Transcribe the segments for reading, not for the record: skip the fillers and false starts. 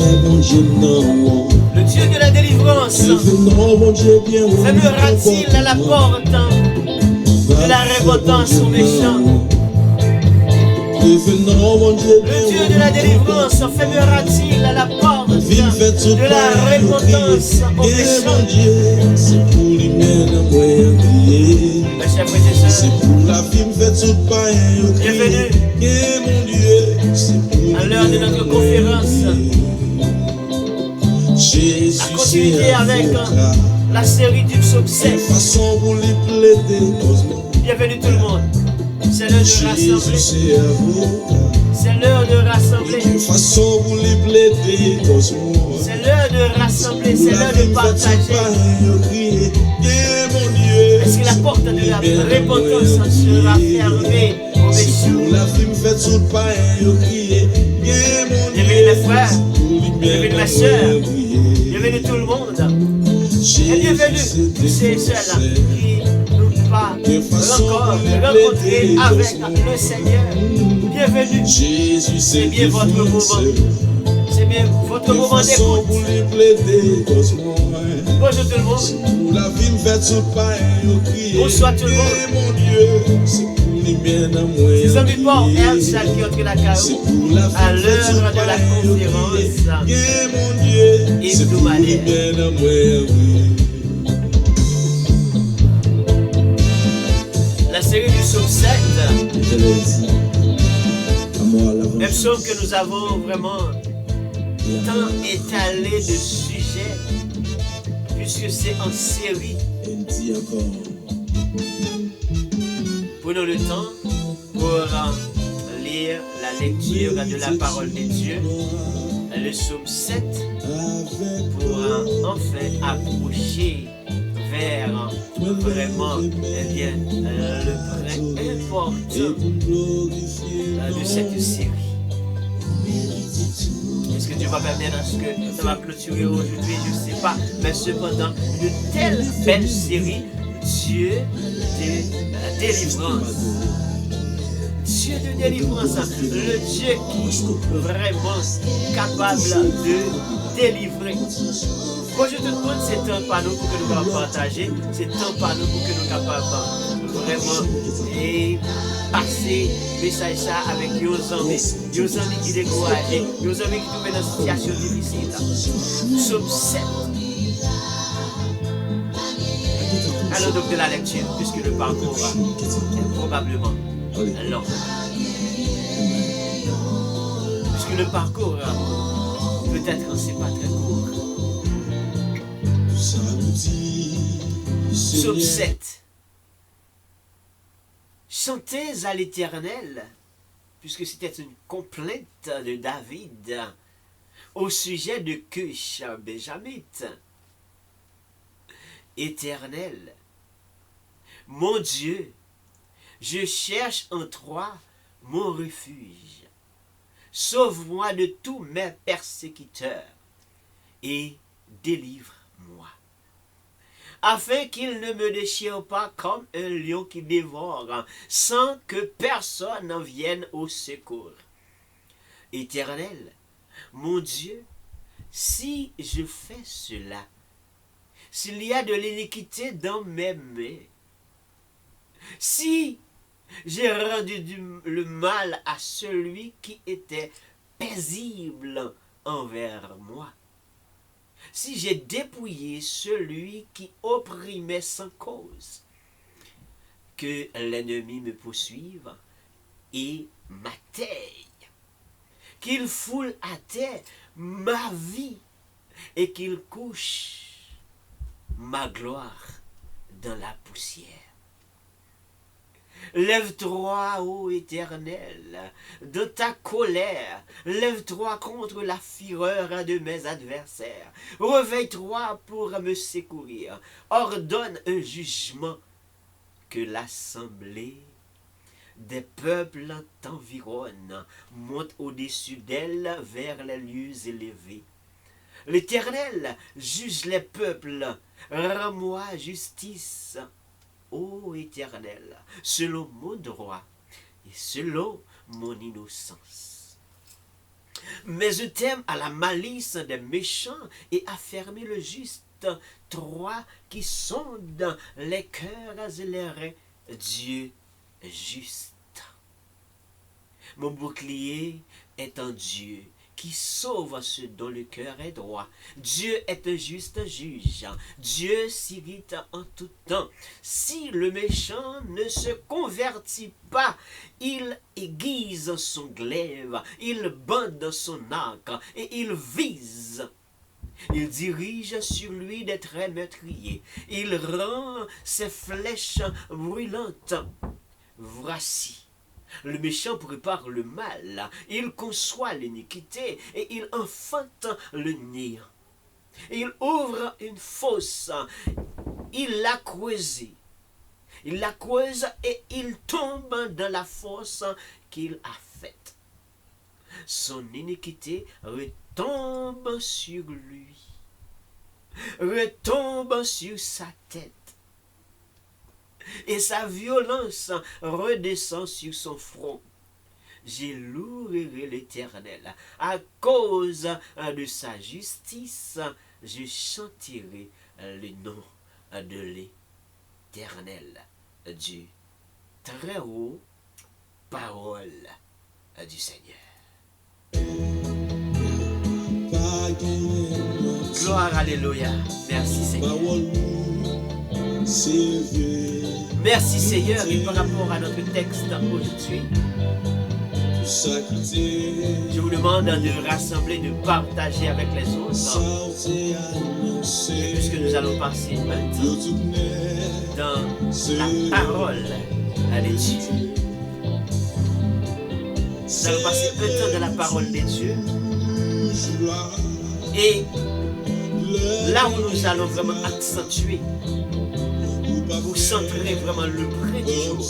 Le Dieu de la délivrance fermera-t-il la porte de la repentance aux méchants? Le Dieu de la délivrance fermera-t-il la porte de la repentance aux méchants? Mes chers frères et sœurs, bienvenue à l'heure de notre conférence. À continuer avec la série du psaume 7. Bienvenue tout le monde. C'est l'heure de rassembler. C'est l'heure de rassembler. C'est l'heure de rassembler. C'est l'heure de partager. Est-ce que la porte de la repentance sera fermée aux méchants? Bienvenue mes frères. Bienvenue ma soeur. Bienvenue tout le monde. Et bienvenue tous ces jeunes qui n'ont pas encore rencontré avec le Seigneur. Bienvenue. C'est bien votre moment. C'est bien votre moment d'écoute. Bonjour tout le monde. Bonsoir tout le monde. Les amis Paul et Al qui entre la carreau à l'heure de la conférence hebdomadaire. La série du psaume 7, un psaume que nous avons vraiment tant étalé de sujets, puisque c'est en série. Prenons le temps pour lire la lecture de la parole de Dieu, le psaume 7, pour enfin approcher vers vraiment le vrai important de cette série. Est-ce que Dieu va permettre à ce que ça va clôturer aujourd'hui? Je ne sais pas, mais cependant, une telle belle série, Dieu de délivrance. Dieu de délivrance, le Dieu qui est vraiment capable de délivrer. Bonjour tout le monde, c'est un panneau pour que nous puissions partager, c'est un panneau pour que nous soyons capables vraiment et passer le message ça avec nos amis qui découragent, nos amis qui trouvent dans une situation difficile. Psaume 7. Alors donc de la lecture, puisque le parcours est probablement long. Puisque le parcours, peut-être c'est pas très court. Psaume 7. Chantez à l'Éternel, puisque c'était une complainte de David au sujet de Cush Benjamite. Éternel, mon Dieu, je cherche en toi mon refuge. Sauve-moi de tous mes persécuteurs et délivre-moi, afin qu'ils ne me déchirent pas comme un lion qui dévore, sans que personne n'en vienne au secours. Éternel, mon Dieu, si je fais cela, s'il y a de l'iniquité dans mes mains, si j'ai rendu le mal à celui qui était paisible envers moi, si j'ai dépouillé celui qui opprimait sans cause, que l'ennemi me poursuive et m'atteigne, qu'il foule à terre ma vie et qu'il couche ma gloire dans la poussière. Lève-toi, ô Éternel, de ta colère, lève-toi contre la fureur de mes adversaires. Réveille-toi pour me secourir. Ordonne un jugement, que l'assemblée des peuples t'environne, monte au-dessus d'elle vers les lieux élevés. L'Éternel juge les peuples, rends-moi justice, ô Éternel, selon mon droit et selon mon innocence. Mais je t'aime à la malice des méchants et à fermer le juste. Toi qui sondes les cœurs et les reins, Dieu juste. Mon bouclier est un Dieu qui sauve ceux dont le cœur est droit. Dieu est un juste juge. Dieu s'irrite en tout temps. Si le méchant ne se convertit pas, il aiguise son glaive, il bande son arc et il vise. Il dirige sur lui des traits meurtriers. Il rend ses flèches brûlantes. Voici. Le méchant prépare le mal, il conçoit l'iniquité et il enfante le néant. Il ouvre une fosse, il la creuse. Il la creuse et il tombe dans la fosse qu'il a faite. Son iniquité retombe sur lui, retombe sur sa tête. Et sa violence redescend sur son front. Je louerai l'Éternel. À cause de sa justice, je chanterai le nom de l'Éternel. Dieu très haut, parole du Seigneur. Gloire, alléluia. Merci Seigneur. Merci Seigneur, et par rapport à notre texte aujourd'hui, je vous demande de rassembler, de partager avec les autres, puisque nous allons passer maintenant dans la parole de Dieu. Nous allons passer un temps dans la parole de Dieu, et là où nous allons vraiment accentuer, vous centrerez vraiment le près du jour.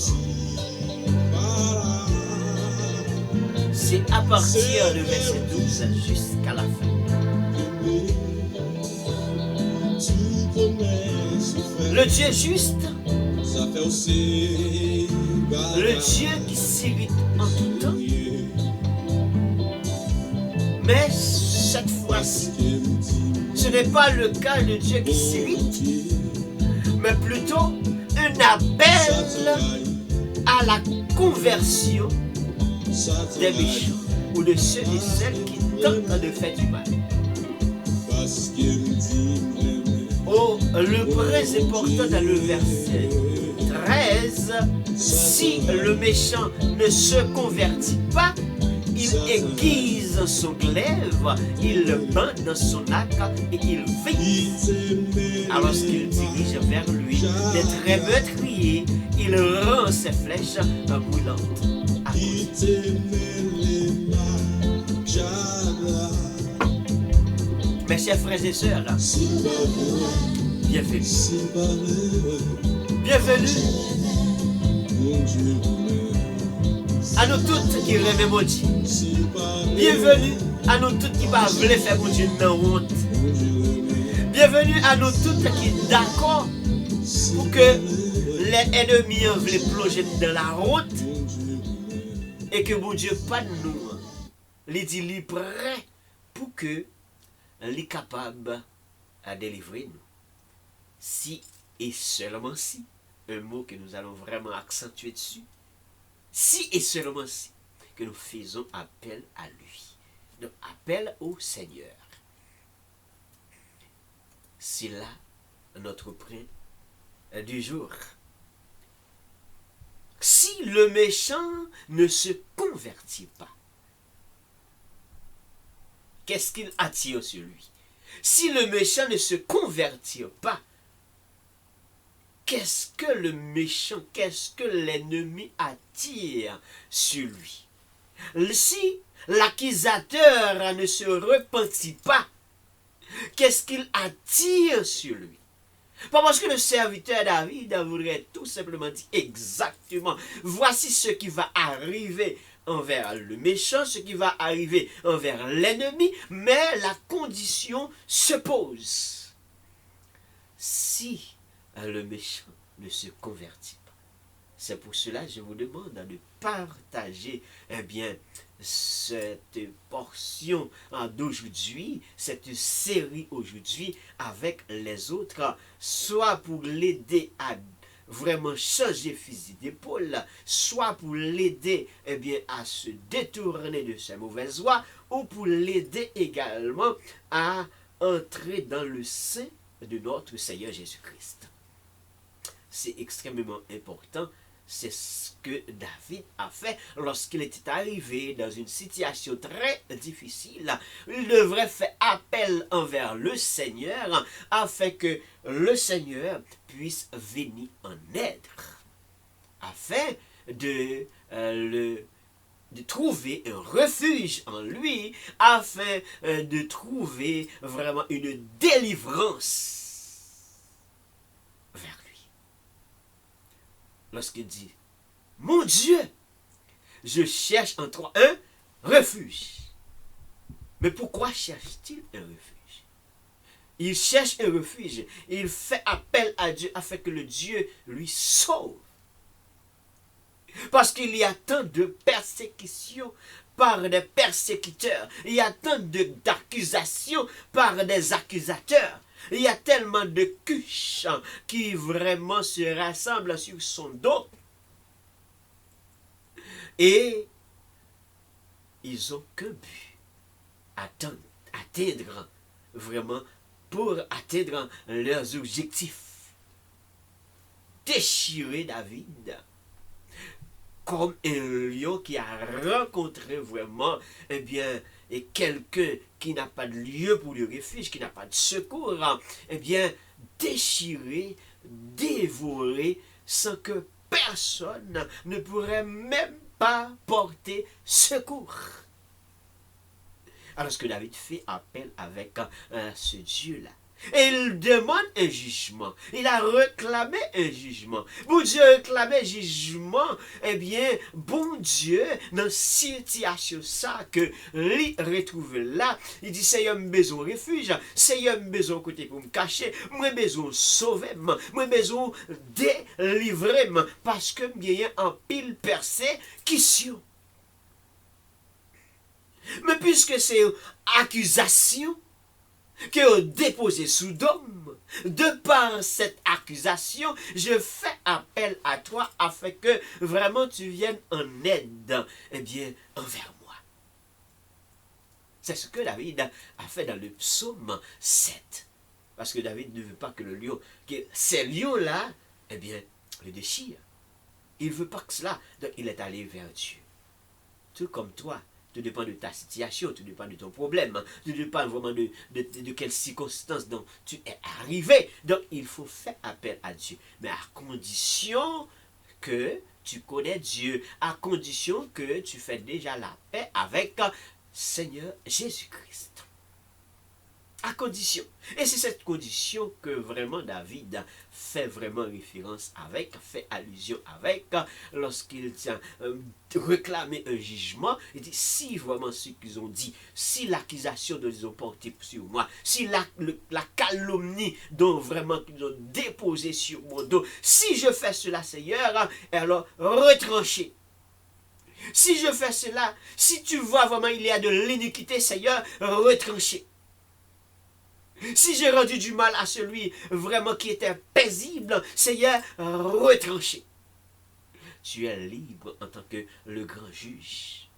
C'est à partir de verset 12 jusqu'à la fin. Le Dieu juste, le Dieu qui s'irrite en tout temps, mais cette fois-ci, ce n'est pas le cas de Dieu qui s'irrite, mais plutôt un appel à la conversion des méchants ou de ceux et celles qui tentent de faire du mal. Oh, le très important dans le verset 13, si le méchant ne se convertit pas, il aiguise son glaive, il bande son arc et il vise. Alors qu'il dirige vers lui des traits meurtriers, il rend ses flèches brûlantes. Mes chers frères et sœurs, bienvenue. Bienvenue à nous toutes qui rêvons mon Dieu. Bienvenue à nous toutes qui veulent faire mon Dieu dans honte. Bienvenue à nous toutes qui sont d'accord pour que les ennemis veulent plonger dans la honte et que mon Dieu pas de nous. Il dit qu'il est prêt pour que il est capable de délivrer nous. Si et seulement si, un mot que nous allons vraiment accentuer dessus, si et seulement si, que nous faisons appel à lui. Donc, appel au Seigneur. C'est là notre point du jour. Si le méchant ne se convertit pas, qu'est-ce qu'il attire sur lui? Si le méchant ne se convertit pas, qu'est-ce que le méchant, qu'est-ce que l'ennemi attire sur lui? Si l'accusateur ne se repentit pas, qu'est-ce qu'il attire sur lui? Pas parce que le serviteur David voudrait tout simplement dire exactement, voici ce qui va arriver envers le méchant, ce qui va arriver envers l'ennemi, mais la condition se pose. Si le méchant ne se convertit pas, c'est pour cela que je vous demande de partager cette portion d'aujourd'hui, cette série aujourd'hui avec les autres, soit pour l'aider à vraiment changer fusil d'épaule, soit pour l'aider à se détourner de ses mauvaises voies, ou pour l'aider également à entrer dans le sein de notre Seigneur Jésus-Christ. C'est extrêmement important. C'est ce que David a fait lorsqu'il était arrivé dans une situation très difficile. Il devrait faire appel envers le Seigneur afin que le Seigneur puisse venir en aide, afin de trouver un refuge en lui, afin de trouver vraiment une délivrance vers lui. Lorsqu'il dit, mon Dieu, je cherche en toi un refuge. Mais pourquoi cherche-t-il un refuge? Il cherche un refuge. Il fait appel à Dieu afin que le Dieu lui sauve. Parce qu'il y a tant de persécutions par des persécuteurs. Il y a tant d'accusations par des accusateurs. Il y a tellement de couches qui vraiment se rassemblent sur son dos. Et ils n'ont qu'un but. Atteindre vraiment pour atteindre leurs objectifs. Déchirer David comme un lion qui a rencontré vraiment et quelqu'un qui n'a pas de lieu pour le refuge, qui n'a pas de secours, déchirer, dévorer, sans que personne ne pourrait même pas porter secours. Alors que David fait appel avec ce Dieu-là. Et il demande un jugement. Il a réclamé un jugement. Bon Dieu réclamé un jugement. Bon Dieu, dans cette situation ça que lui retrouve là, il dit, Seigneur, j'ai besoin de refuge. Seigneur, j'ai besoin de côté pour me cacher. J'ai besoin de sauver. J'ai besoin de délivrer. Parce que j'ai un pile persécution. Mais puisque c'est une accusation que ont déposé sous d'homme, de par cette accusation, je fais appel à toi afin que vraiment tu viennes en aide, envers moi. C'est ce que David a fait dans le psaume 7. Parce que David ne veut pas que le lion, que ces lions-là, le déchirent. Il ne veut pas que cela, donc il est allé vers Dieu. Tout comme toi. Tout dépend de ta situation, tout dépend de ton problème, tout dépend vraiment de quelles circonstances dont tu es arrivé. Donc, il faut faire appel à Dieu. Mais à condition que tu connais Dieu, à condition que tu fais déjà la paix avec Seigneur Jésus-Christ. À condition. Et c'est cette condition que vraiment David fait vraiment référence avec, fait allusion avec, lorsqu'il réclame un jugement. Il dit, si vraiment ce qu'ils ont dit, si l'accusation dont ils ont porté sur moi, si la calomnie dont vraiment qu'ils ont déposé sur mon dos, si je fais cela, Seigneur, alors retrancher. Si je fais cela, si tu vois vraiment il y a de l'iniquité, Seigneur, retrancher. Si j'ai rendu du mal à celui vraiment qui était paisible, Seigneur, retranché. Tu es libre en tant que le grand juge.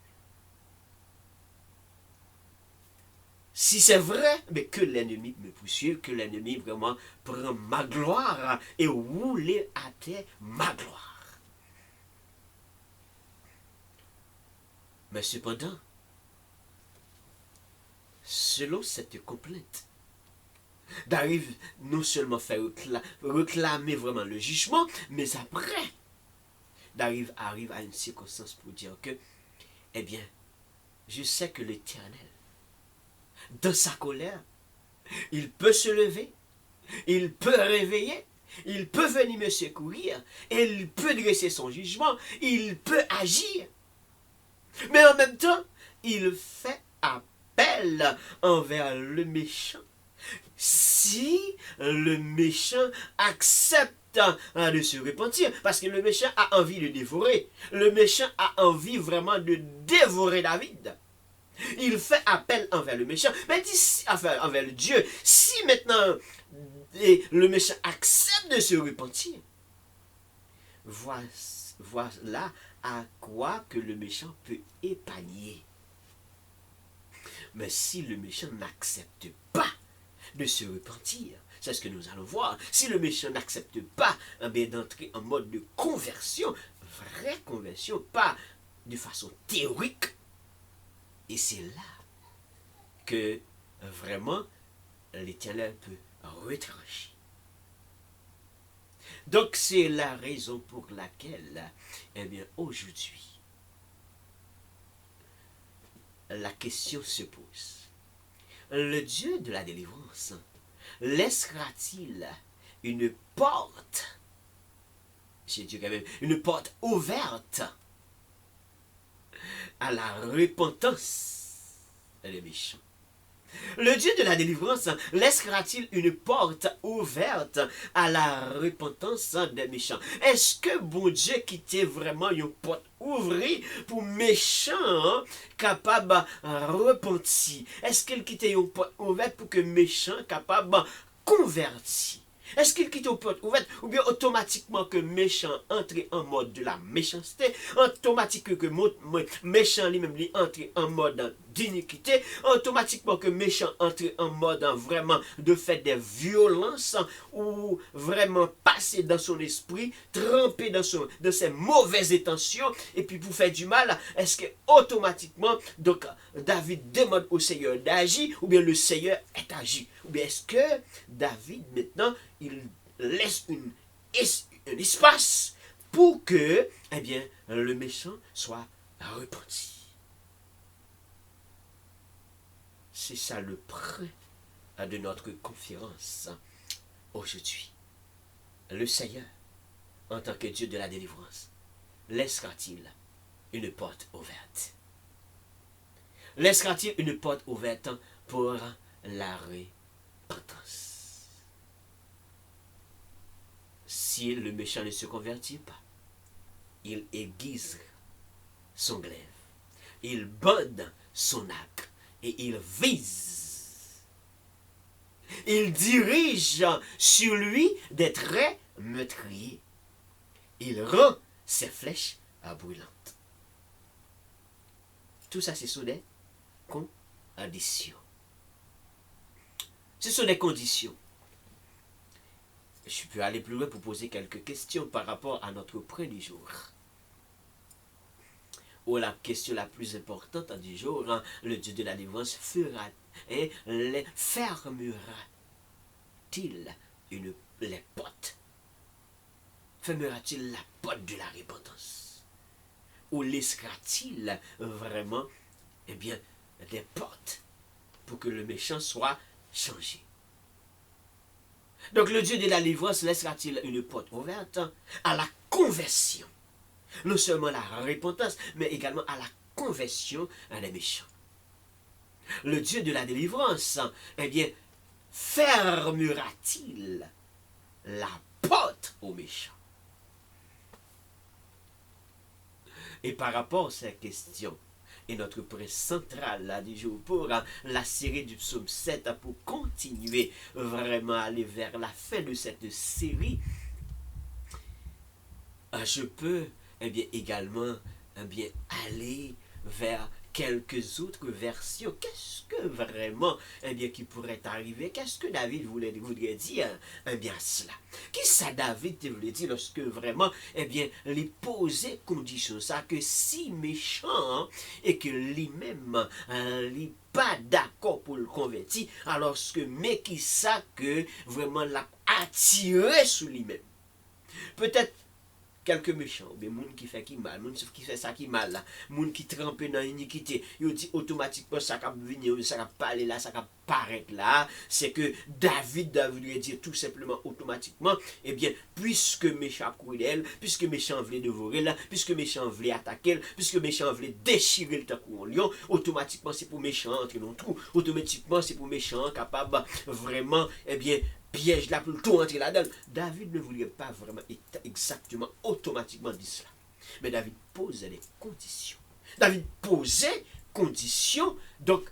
Si c'est vrai, mais que l'ennemi me poursuive, que l'ennemi vraiment prend ma gloire et roule à terre ma gloire. Mais cependant, selon cette complainte, d'arriver non seulement faire réclamer vraiment le jugement, mais après, arrive à une circonstance pour dire que, je sais que l'Éternel, dans sa colère, il peut se lever, il peut réveiller, il peut venir me secourir, et il peut dresser son jugement, il peut agir. Mais en même temps, il fait appel envers le méchant. Si le méchant accepte de se repentir, parce que le méchant a envie de dévorer. Le méchant a envie vraiment de dévorer David. Il fait appel envers le méchant, mais dit, enfin, envers le Dieu. Si maintenant le méchant accepte de se repentir, voilà à quoi que le méchant peut épargner. Mais si le méchant n'accepte pas de se repentir, c'est ce que nous allons voir. Si le méchant n'accepte pas d'entrer en mode de conversion, vraie conversion, pas de façon théorique, et c'est là que vraiment l'Éternel peut retrancher. Donc c'est la raison pour laquelle, eh bien, aujourd'hui, la question se pose. Le Dieu de la délivrance laissera-t-il une porte, j'ai dit quand même, une porte ouverte à la repentance des méchants? Le Dieu de la délivrance laissera-t-il une porte ouverte à la repentance des méchants? Est-ce que bon Dieu quittait vraiment une porte ouverte pour méchants capables de repentir? Est-ce qu'il quittait une porte ouverte pour que méchants capables de convertir? Est-ce qu'il quitte une porte ouverte ou bien automatiquement que méchant entre en mode de la méchanceté, automatiquement que méchant lui-même entre en mode d'iniquité, automatiquement que méchant entre en mode vraiment de faire des violences ou vraiment passer dans son esprit, tremper dans ses mauvaises intentions et puis pour faire du mal? Est-ce que automatiquement donc David demande au Seigneur d'agir ou bien le Seigneur est agi? Ou bien est-ce que David maintenant il laisse un espace pour que, eh bien, le méchant soit repenti? C'est ça le point de notre conférence aujourd'hui. Le Seigneur, en tant que Dieu de la délivrance, laissera-t-il une porte ouverte? Laissera-t-il une porte ouverte pour la repentance? Si le méchant ne se convertit pas, il aiguise son glaive, il bande son arc et il vise. Il dirige sur lui des traits meurtriers. Il rend ses flèches brûlantes. Tout ça, ce sont des conditions. Ce sont des conditions. Je peux aller plus loin pour poser quelques questions par rapport à notre point du jour. Ou la question la plus importante du jour, le Dieu de la délivrance fermera-t-il les portes? Fermera-t-il la porte de la repentance? Ou laissera-t-il vraiment, eh bien, des portes pour que le méchant soit changé? Donc le Dieu de la délivrance laissera-t-il une porte ouverte à la conversion? Non seulement à la repentance, mais également à la conversion à les méchants. Le Dieu de la délivrance, eh bien, fermera-t-il la porte aux méchants? Et par rapport à cette question, et notre point central là, du jour pour la série du psaume 7, pour continuer vraiment à aller vers la fin de cette série, je peux eh bien, également bien, aller vers quelques autres versions. Qu'est-ce que vraiment eh bien, qui pourrait arriver? Qu'est-ce que David voudrait dire eh bien, cela? Qui ça David voulait dire lorsque vraiment eh bien, les poser condition ça que si méchant et que lui-même n'est pas d'accord pour le convertir, alors que mais qui ça que vraiment l'a attiré sur lui-même? Peut-être quelques méchants, ou bien moun qui fait qui mal, moun qui fait ça qui mal là, moun qui trempe dans l'iniquité, il dit automatiquement ça va venir, ça va parler là, ça va paraître là, c'est que David voulait dire tout simplement automatiquement, eh bien, puisque méchant cruel, puisque méchant voulait dévorer là, puisque méchant voulait attaquer, puisque méchant voulait déchirer le tacou en lion, automatiquement c'est pour méchant entrer dans le trou, automatiquement c'est pour méchant capable vraiment, eh bien, piège là pour tout rentrer là-dedans. David ne voulait pas vraiment exactement, automatiquement dire cela. Mais David posait des conditions. David posait conditions. Donc,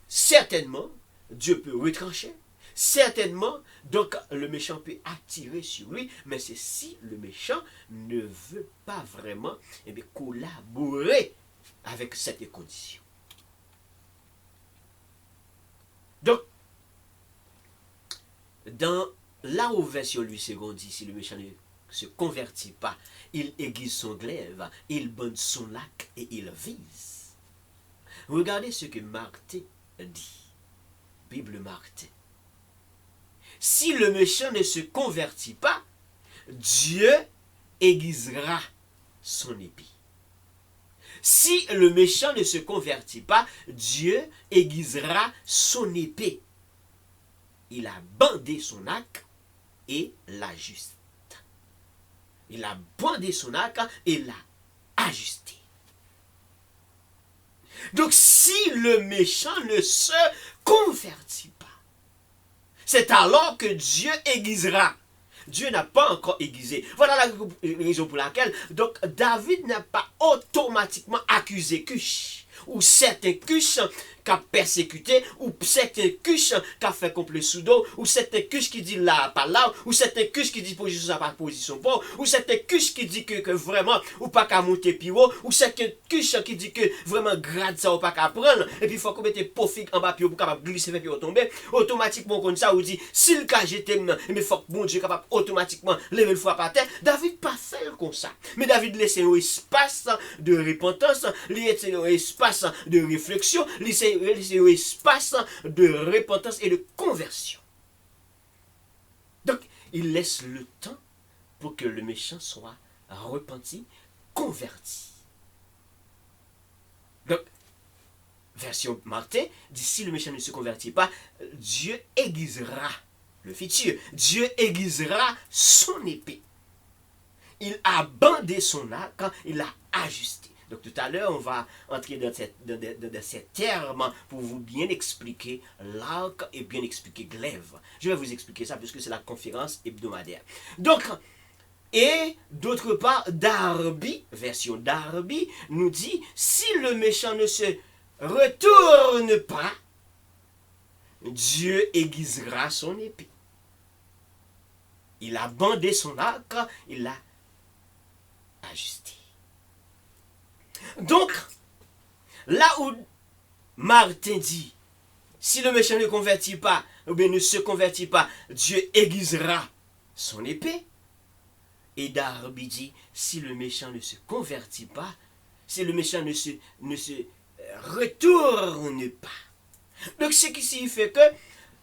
certainement, Dieu peut retrancher. Certainement, donc, le méchant peut attirer sur lui. Mais c'est si le méchant ne veut pas vraiment collaborer avec cette condition. Donc, dans la version lui second dit, si le méchant ne se convertit pas, il aiguise son glaive, il bande son lac et il vise. Regardez ce que Martin dit. Bible Martin. Si le méchant ne se convertit pas, Dieu aiguisera son épée. Si le méchant ne se convertit pas, Dieu aiguisera son épée. Il a bandé son arc et l'ajuste. Il a bandé son arc et l'a ajusté. Donc si le méchant ne se convertit pas, c'est alors que Dieu aiguisera. Dieu n'a pas encore aiguisé. Voilà la raison pour laquelle donc David n'a pas automatiquement accusé Cush, ou certains Cush qui a persécuté, ou certains Cush qui a fait complet sous dos, ou certains Cush qui dit là, pas là, ou certains Cush qui dit position ça pas position bon, ou certains Cush qui dit que vraiment, ou pas qu'à monter plus haut, ou certains Cush qui dit que vraiment grade ça ou pas qu'à prendre, et puis il faut qu'on mette profil en bas pour capable glisser puis tomber, automatiquement comme ça, on dit, si le cas j'étais, mais il faut que bon Dieu capable automatiquement lever le foie par terre. David pas fait comme ça, mais David laissait un espace de repentance, laissait un espace de réflexion, laissait un espace de repentance et de conversion. Donc, il laisse le temps pour que le méchant soit repenti, converti. Donc, version Martin, dit si le méchant ne se convertit pas, Dieu aiguisera le futur. Dieu aiguisera son épée. Il a bandé son arc, il a ajusté. Donc tout à l'heure, on va entrer dans ces termes pour vous bien expliquer l'arc et bien expliquer glaive. Je vais vous expliquer ça puisque c'est la conférence hebdomadaire. Donc, et d'autre part, Darby, version Darby, nous dit, si le méchant ne se retourne pas, Dieu aiguisera son épée. Il a bandé son arc, il l'a ajusté. Donc, là où Martin dit, si le méchant ne convertit pas, ou bien ne se convertit pas, Dieu aiguisera son épée. Et Darby dit, si le méchant ne se convertit pas, si le méchant ne se retourne pas. Donc, ce qui signifie que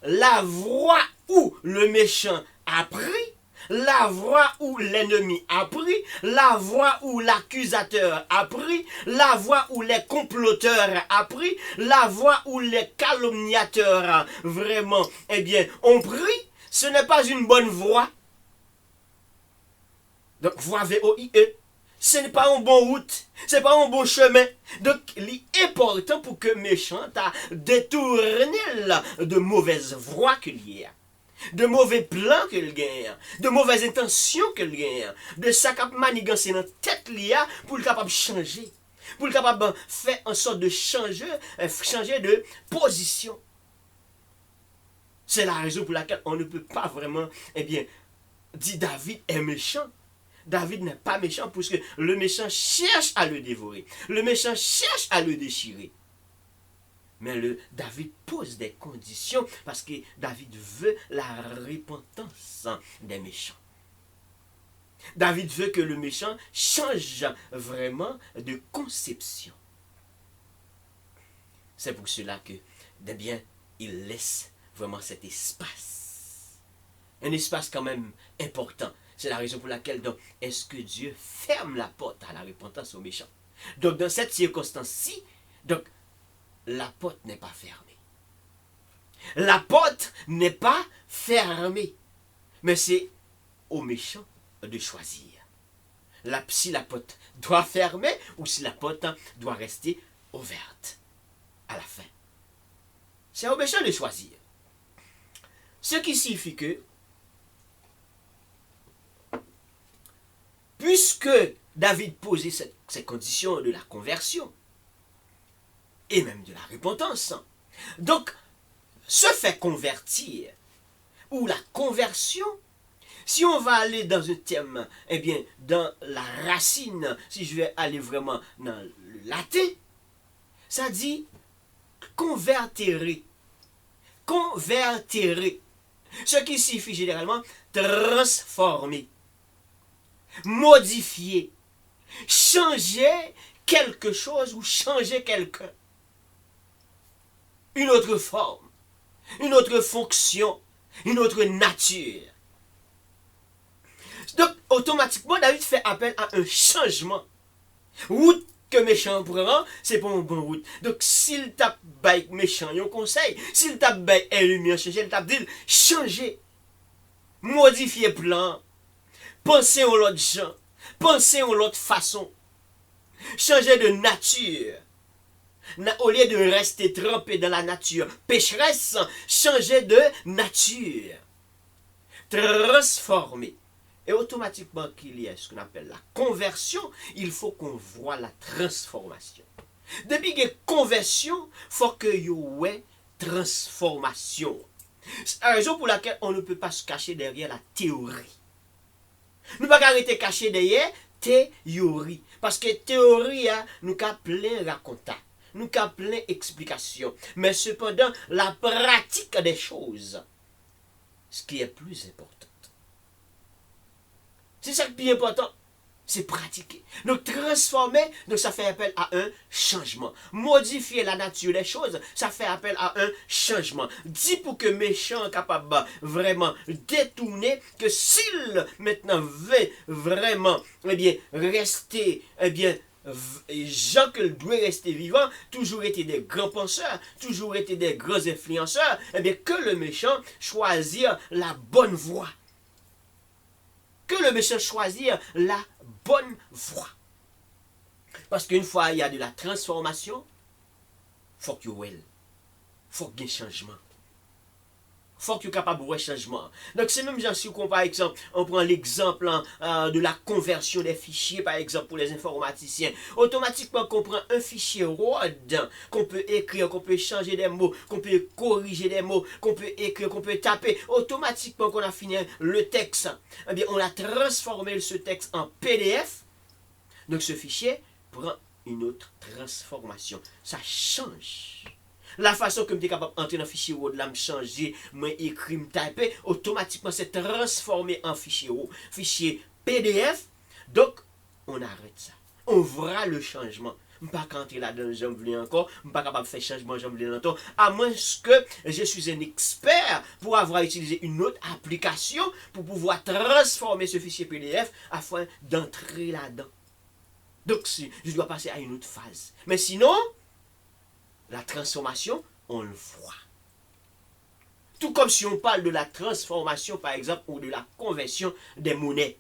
la voie où le méchant a pris, la voie où l'ennemi a pris, la voie où l'accusateur a pris, la voie où les comploteurs a pris, la voie où les calomniateurs vraiment, ont pris, ce n'est pas une bonne voie. Donc, voie V-O-I-E. Ce n'est pas une bonne route, ce n'est pas un bon chemin. Donc, il est important pour que méchant a détourné de mauvaises voies qu'il y a, de mauvais plans qu'il gagne, de mauvaises intentions qu'il gagne, de sa cap manigancer dans tête liya pour le capable changer, pour le capable faire en sorte de changer de position. C'est la raison pour laquelle on ne peut pas vraiment, dire David est méchant. David n'est pas méchant parce que le méchant cherche à le dévorer. Le méchant cherche à le déchirer. Mais David pose des conditions parce que David veut la repentance des méchants. David veut que le méchant change vraiment de conception. C'est pour cela que, il laisse vraiment cet espace. Un espace quand même important. C'est la raison pour laquelle, donc, est-ce que Dieu ferme la porte à la repentance aux méchants? Donc, dans cette circonstance-ci, donc, la porte n'est pas fermée. La porte n'est pas fermée. Mais c'est aux méchants de choisir. Si la porte doit fermer ou si la porte doit rester ouverte à la fin. C'est aux méchants de choisir. Ce qui signifie que, puisque David posait ces conditions de la conversion, et même de la repentance, donc, se fait convertir, ou la conversion, si on va aller dans un thème, eh bien, dans la racine, si je vais aller vraiment dans le latin, ça dit convertere. Convertere. Ce qui signifie généralement transformer, modifier, changer quelque chose ou changer quelqu'un. Une autre forme, une autre fonction, une autre nature. Donc, automatiquement, David fait appel à un changement. Route que méchant prend, c'est pas une bonne route. Donc, s'il tape bail méchant, il y a un conseil. S'il tape bail lumière, il tape dit changer, modifier plan, penser en l'autre gens, penser en l'autre façon, changer de nature. Au lieu de rester trempé dans la nature pécheresse, changer de nature. Transformer. Et automatiquement qu'il y a ce qu'on appelle la conversion, il faut qu'on voit la transformation. Depuis qu'il y a conversion, il faut qu'il y ait transformation. C'est la raison pour laquelle on ne peut pas se cacher derrière la théorie. Nous ne pouvons pas arrêter caché derrière théorie. Parce que théorie, nous avons plein raconter. Nous avons plein d'explications. Mais cependant, la pratique des choses, ce qui est plus important. C'est ça qui est important. C'est pratiquer. Donc transformer, donc ça fait appel à un changement. Modifier la nature des choses, ça fait appel à un changement. Dit pour que méchant est capable vraiment détourner, que s'il maintenant veut vraiment rester, gens que doit rester vivant, toujours été des grands penseurs, toujours été des grands influenceurs, que le méchant choisisse la bonne voie. Que le méchant choisisse la bonne voie. Parce qu'une fois il y a de la transformation, il faut qu'il y ait un changement. Il faut qu'il y ait capable de changement. Donc c'est même genre si on par exemple, on prend l'exemple de la conversion des fichiers, par exemple pour les informaticiens. Automatiquement qu'on prend un fichier Word, qu'on peut écrire, qu'on peut changer des mots, qu'on peut corriger des mots, qu'on peut écrire, qu'on peut taper. Automatiquement qu'on a fini le texte, eh bien on a transformé ce texte en PDF. Donc ce fichier prend une autre transformation. Ça change. La façon que je suis capable d'entrer dans le fichier Word, me changer, m'écrire, me taper, automatiquement c'est transformé en fichier Word, fichier PDF. Donc, on arrête ça. On verra le changement. Je ne peux pas entrer là-dedans, j'en veux encore. Je ne suis pas capable de faire changement, j'en veux encore. À moins que je suis un expert pour avoir utilisé une autre application pour pouvoir transformer ce fichier PDF afin d'entrer là-dedans. Donc, je dois passer à une autre phase. Mais sinon, la transformation, on le voit. Tout comme si on parle de la transformation, par exemple, ou de la conversion des monnaies.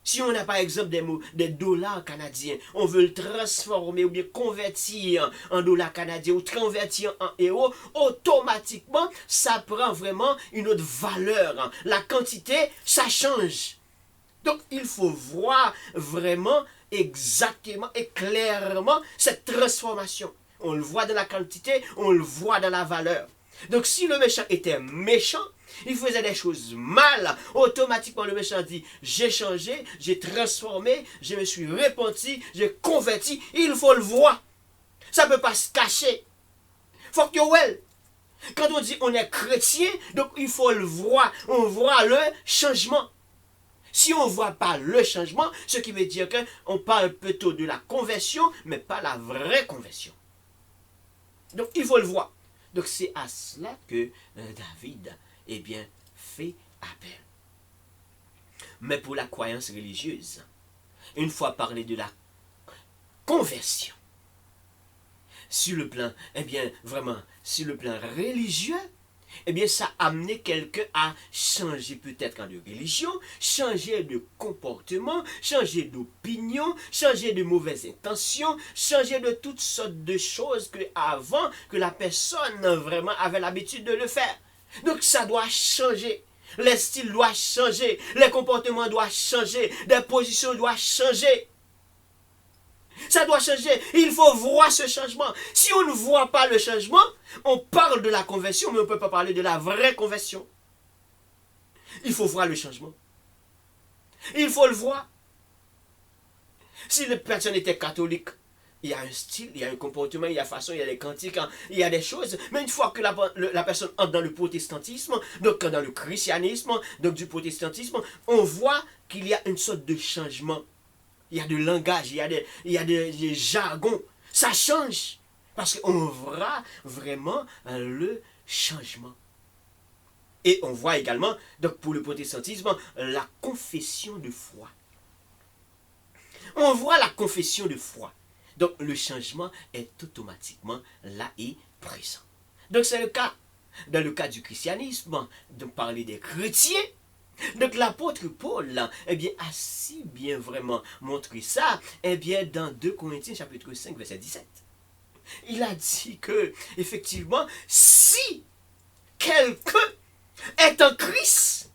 Si on a, par exemple, des dollars canadiens, on veut le transformer ou bien convertir en dollars canadiens ou convertir en euros, automatiquement, ça prend vraiment une autre valeur. La quantité, ça change. Donc, il faut voir vraiment exactement et clairement cette transformation. On le voit dans la quantité, on le voit dans la valeur. Donc si le méchant était méchant, il faisait des choses mal, automatiquement le méchant dit, j'ai changé, j'ai transformé, je me suis repenti, j'ai converti, il faut le voir. Ça ne peut pas se cacher. Faut que well. Quand on dit on est chrétien, donc il faut le voir, on voit le changement. Si on ne voit pas le changement, ce qui veut dire qu'on parle plutôt de la conversion, mais pas la vraie conversion. Donc, il faut le voir. Donc, c'est à cela que David, fait appel. Mais pour la croyance religieuse, une fois parlé de la conversion, sur le plan, vraiment, sur le plan religieux, ça a amené quelqu'un à changer peut-être de religion, changer de comportement, changer d'opinion, changer de mauvaises intentions, changer de toutes sortes de choses que avant que la personne vraiment avait l'habitude de le faire. Donc ça doit changer. Les styles doivent changer. Les comportements doivent changer. Les positions doivent changer. Ça doit changer. Il faut voir ce changement. Si on ne voit pas le changement, on parle de la conversion, mais on ne peut pas parler de la vraie conversion. Il faut voir le changement. Il faut le voir. Si les personnes étaient catholiques, il y a un style, il y a un comportement, il y a une façon, il y a des cantiques, il y a des choses. Mais une fois que la personne entre dans le protestantisme, donc dans le christianisme, donc du protestantisme, on voit qu'il y a une sorte de changement. Il y a de langage, il y a des jargons. Ça change. Parce qu'on voit vraiment le changement. Et on voit également, donc pour le protestantisme, la confession de foi. On voit la confession de foi. Donc le changement est automatiquement là et présent. Donc c'est le cas, dans le cas du christianisme, de parler des chrétiens. Donc l'apôtre Paul, eh bien, a si bien vraiment montré ça, eh bien, dans 2 Corinthiens chapitre 5, verset 17. Il a dit que, effectivement, si quelqu'un est en Christ,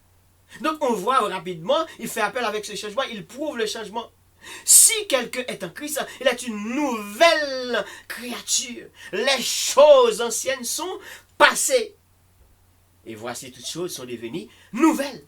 donc on voit rapidement, il fait appel avec ce changement, il prouve le changement. Si quelqu'un est en Christ, il est une nouvelle créature. Les choses anciennes sont passées. Et voici toutes choses sont devenues nouvelles.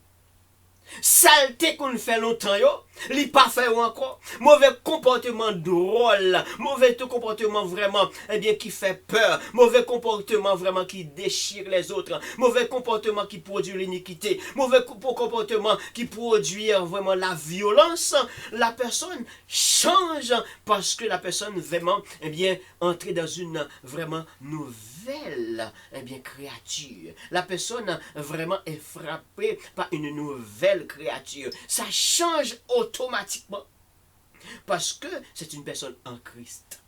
Saleté qu'on fait longtemps, yo, li pas fait encore. Mauvais comportement drôle, mauvais comportement vraiment, eh bien, qui fait peur, mauvais comportement vraiment qui déchire les autres, mauvais comportement qui produit l'iniquité, mauvais comportement qui produit vraiment la violence. La personne change parce que la personne vraiment, eh bien, entrer dans une vraiment nouvelle, eh bien, créature. La personne vraiment est frappée par une nouvelle créature. Ça change automatiquement. Parce que c'est une personne en Christ.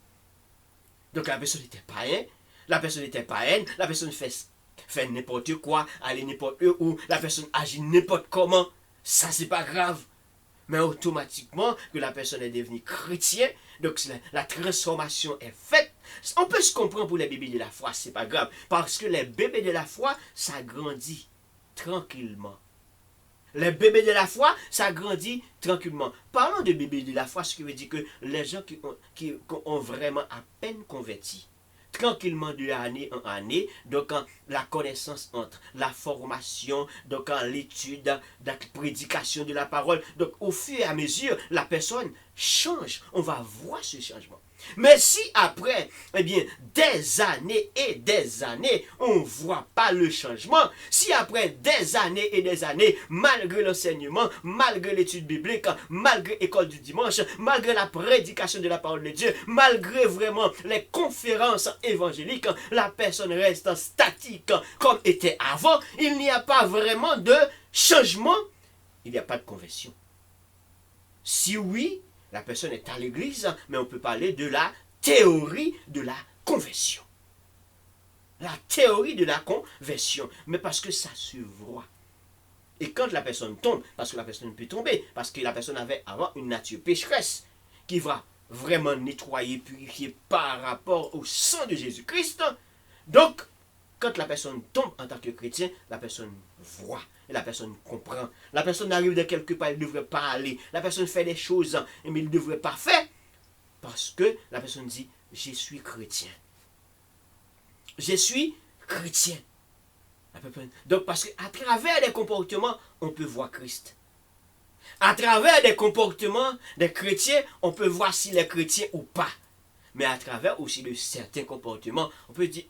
Donc la personne était païenne, la personne était païenne, la personne fait n'importe quoi, aller n'importe où, la personne agit n'importe comment. Ça, c'est pas grave. Mais automatiquement, que la personne est devenue chrétienne, donc la transformation est faite. On peut se comprendre pour les bébés de la foi, c'est pas grave. Parce que les bébés de la foi, ça grandit tranquillement. Les bébés de la foi, ça grandit tranquillement. Parlons de bébés de la foi, ce qui veut dire que les gens qui ont vraiment à peine converti, tranquillement de année en année, donc la connaissance entre la formation, donc l'étude, la prédication de la parole, donc au fur et à mesure, la personne change. On va voir ce changement. Mais si après, eh bien, des années et des années, on ne voit pas le changement, si après des années et des années, malgré l'enseignement, malgré l'étude biblique, malgré l'école du dimanche, malgré la prédication de la parole de Dieu, malgré vraiment les conférences évangéliques, la personne reste statique comme était avant, il n'y a pas vraiment de changement, il n'y a pas de conversion. Si oui, la personne est à l'église, mais on peut parler de la théorie de la conversion. La théorie de la conversion. Mais parce que ça se voit. Et quand la personne tombe, parce que la personne peut tomber, parce que la personne avait avant une nature pécheresse, qui va vraiment nettoyer, purifier par rapport au sang de Jésus-Christ. Donc, quand la personne tombe en tant que chrétien, la personne voit. Et la personne comprend. La personne arrive de quelque part, elle ne devrait pas aller. La personne fait des choses, mais elle ne devrait pas faire. Parce que la personne dit, je suis chrétien. Je suis chrétien. Donc, parce qu'à travers des comportements, on peut voir Christ. À travers des comportements des chrétiens, on peut voir s'il est chrétien ou pas. Mais à travers aussi de certains comportements, on peut dire,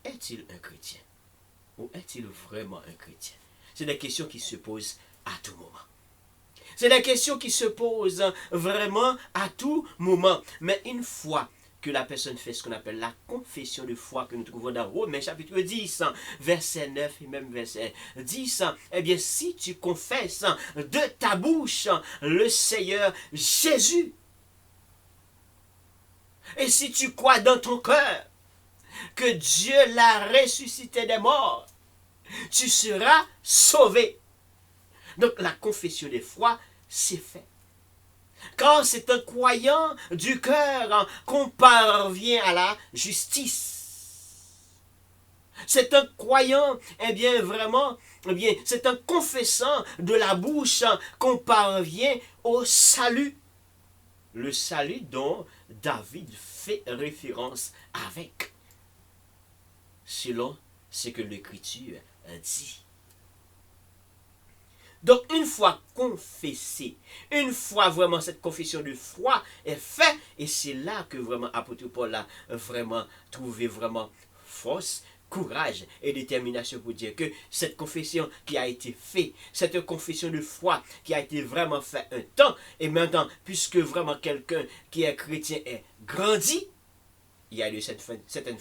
est-il un chrétien? Ou est-il vraiment un chrétien? C'est des questions qui se posent à tout moment. C'est des questions qui se posent vraiment à tout moment. Mais une fois que la personne fait ce qu'on appelle la confession de foi que nous trouvons dans Romains chapitre 10, verset 9 et même verset 10, eh bien si tu confesses de ta bouche le Seigneur Jésus, et si tu crois dans ton cœur que Dieu l'a ressuscité des morts, tu seras sauvé. Donc la confession de foi, c'est fait. Car c'est en croyant du cœur qu'on parvient à la justice. C'est un croyant, eh bien vraiment, eh bien c'est un confessant de la bouche qu'on parvient au salut. Le salut dont David fait référence avec, selon ce que l'Écriture dit. Donc, une fois confessé, une fois vraiment cette confession de foi est faite, et c'est là que vraiment apôtre Paul a vraiment trouvé vraiment force, courage et détermination pour dire que cette confession qui a été faite, cette confession de foi qui a été vraiment faite un temps, et maintenant, puisque vraiment quelqu'un qui est chrétien est grandi, il y a de certaine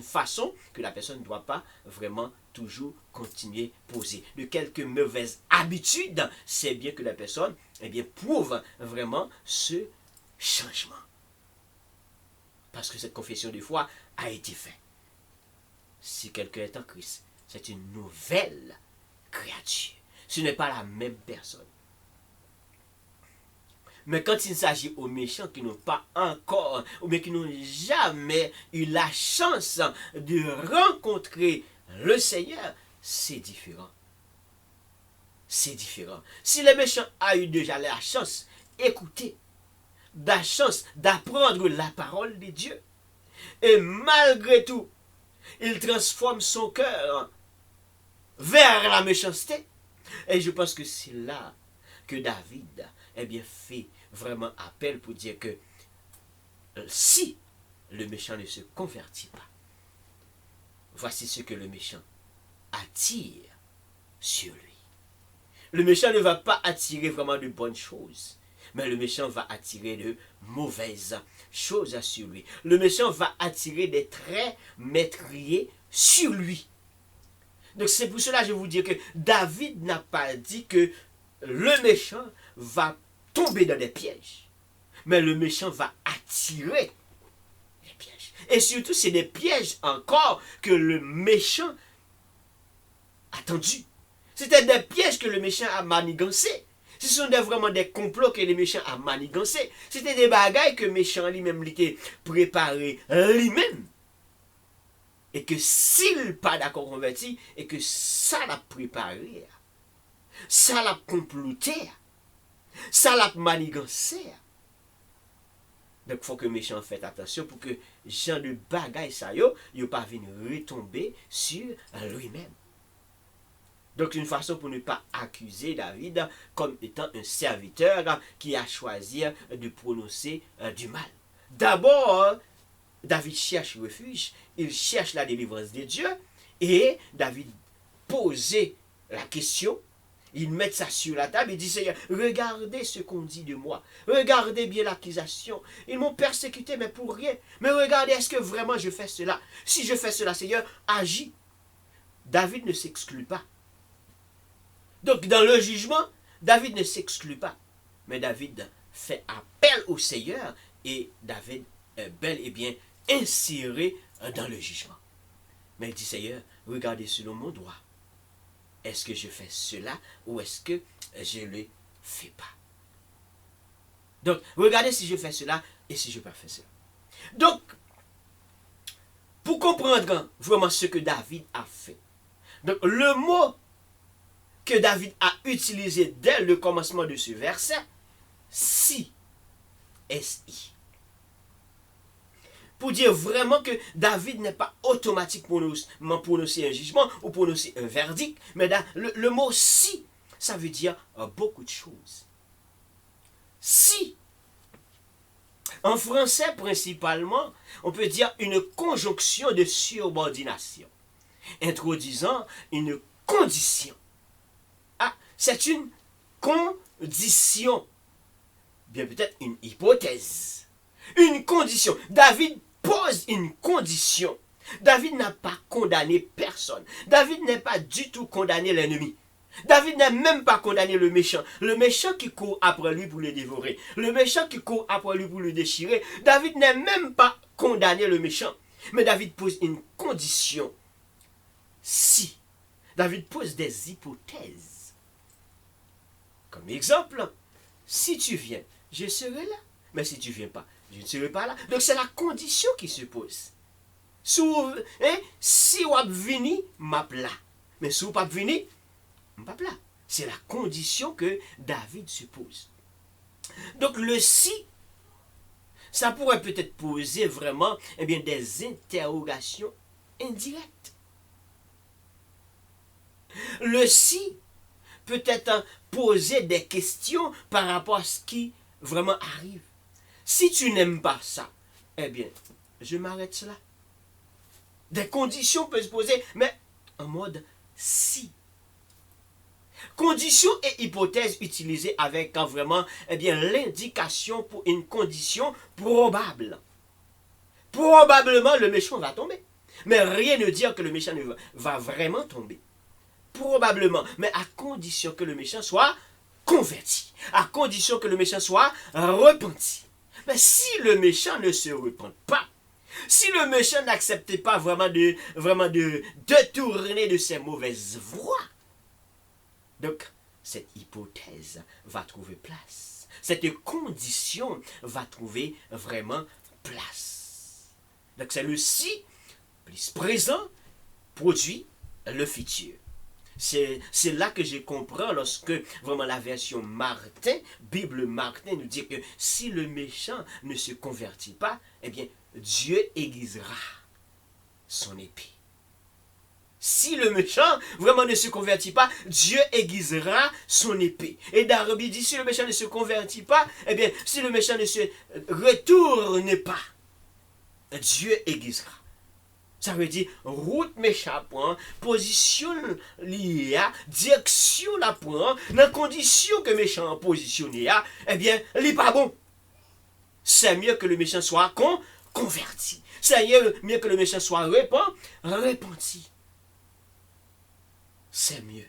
façon que la personne ne doit pas vraiment toujours continuer à poser. De quelques mauvaises habitudes, c'est bien que la personne prouve vraiment ce changement. Parce que cette confession de foi a été faite. Si quelqu'un est en Christ, c'est une nouvelle créature. Ce n'est pas la même personne. Mais quand il s'agit aux méchants qui n'ont pas encore, ou bien qui n'ont jamais eu la chance de rencontrer le Seigneur, c'est différent. C'est différent. Si les méchants ont eu déjà la chance d'écouter, la chance d'apprendre la parole de Dieu, et malgré tout, il transforme son cœur vers la méchanceté, et je pense que c'est là que David fait vraiment appel pour dire que si le méchant ne se convertit pas, voici ce que le méchant attire sur lui. Le méchant ne va pas attirer vraiment de bonnes choses, mais le méchant va attirer de mauvaises choses sur lui. Le méchant va attirer des traits meurtriers sur lui. Donc c'est pour cela que je vous dis que David n'a pas dit que le méchant va tomber dans des pièges, mais le méchant va attirer des pièges. Et surtout, c'est des pièges encore que le méchant a tendus. C'était des pièges que le méchant a manigancés. Ce sont vraiment des complots que le méchant a manigancés. C'était des bagailles que le méchant lui-même l'était préparé lui-même. Et que s'il n'est pas d'accord converti, et que ça l'a préparé, ça l'a comploté, ça l'a manigancé. Donc il faut que le méchant fasse attention pour que gens de bagaille ça yo pas venir retomber sur lui-même. Donc une façon pour ne pas accuser David comme étant un serviteur qui a choisi de prononcer du mal. D'abord, David cherche refuge, il cherche la délivrance de Dieu, et David posait la question, il met ça sur la table et dit, Seigneur, regardez ce qu'on dit de moi, regardez bien l'accusation, ils m'ont persécuté mais pour rien, mais regardez, est-ce que vraiment je fais cela? Si je fais cela, Seigneur, agis. David ne s'exclut pas. Donc dans le jugement, David ne s'exclut pas, mais David fait appel au Seigneur, et David est bel et bien inséré dans le jugement. Mais il dit, Seigneur, regardez selon mon droit. Est-ce que je fais cela ou est-ce que je ne le fais pas? Donc, regardez si je fais cela et si je ne fais pas cela. Donc, pour comprendre vraiment ce que David a fait, donc le mot que David a utilisé dès le commencement de ce verset, si, S-I, pour dire vraiment que David n'est pas automatiquement prononcer un jugement ou prononcer un verdict, mais le mot si, ça veut dire beaucoup de choses. Si, en français principalement, on peut dire une conjonction de subordination, introduisant une condition. Ah, c'est une condition, bien peut-être une hypothèse. Une condition. David pose une condition. David n'a pas condamné personne. David n'a pas du tout condamné l'ennemi. David n'a même pas condamné le méchant qui court après lui pour le dévorer, le méchant qui court après lui pour le déchirer. David n'a même pas condamné le méchant. Mais David pose une condition. Si. David pose des hypothèses. Comme exemple, si tu viens, je serai là. Mais si tu ne viens pas, je ne serai pas là. Donc c'est la condition qui se pose. Si vous vini, m'a là. Mais si vous pas vini, m'a là. C'est la condition que David suppose. Donc le si, ça pourrait peut-être poser vraiment des interrogations indirectes. Le si peut-être poser des questions par rapport à ce qui vraiment arrive. Si tu n'aimes pas ça, je m'arrête cela. Des conditions peuvent se poser, mais en mode si. Condition et hypothèse utilisées avec vraiment l'indication pour une condition probable. Probablement, le méchant va tomber. Mais rien ne dit que le méchant va vraiment tomber. Probablement, mais à condition que le méchant soit converti. À condition que le méchant soit repenti. Mais si le méchant ne se repent pas, si le méchant n'accepte pas vraiment de détourner de ses mauvaises voies, donc cette hypothèse va trouver place. Cette condition va trouver vraiment place. Donc c'est le si plus présent produit le futur. C'est là que je comprends lorsque vraiment la version Martin, Bible Martin nous dit que si le méchant ne se convertit pas, Dieu aiguisera son épée. Si le méchant vraiment ne se convertit pas, Dieu aiguisera son épée. Et Darby dit, si le méchant ne se convertit pas, si le méchant ne se retourne pas, Dieu aiguisera. Ça veut dire, route méchant point, position liée, direction la point, dans condition que méchant positionné, il n'est pas bon. C'est mieux que le méchant soit converti. C'est mieux que le méchant soit repenti. C'est mieux.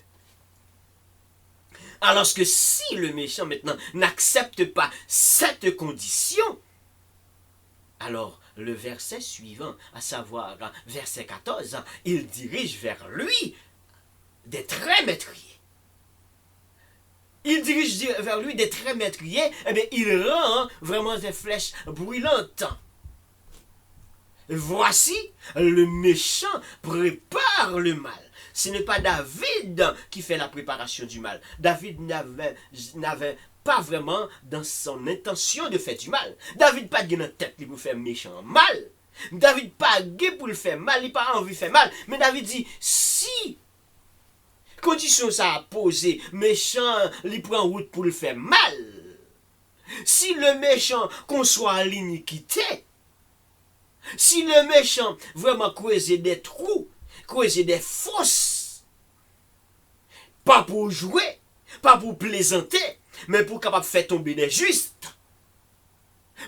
Alors que si le méchant maintenant n'accepte pas cette condition, alors le verset suivant, à savoir verset 14, il dirige vers lui des traits métriers. Il dirige vers lui des traits métriers, il rend vraiment des flèches brûlantes. Voici, le méchant prépare le mal. Ce n'est pas David qui fait la préparation du mal. David n'avait pas vraiment dans son intention de faire du mal. David pas dans la tête pour faire méchant mal. David pas pour le faire mal, il pas envie de faire mal. Mais David dit, si condition ça a posé, méchant, il prend route pour le faire mal. Si le méchant conçoit l'iniquité, si le méchant vraiment creuse des trous, creuser des fosses, pas pour jouer, pas pour plaisanter, mais pour capable faire tomber des justes,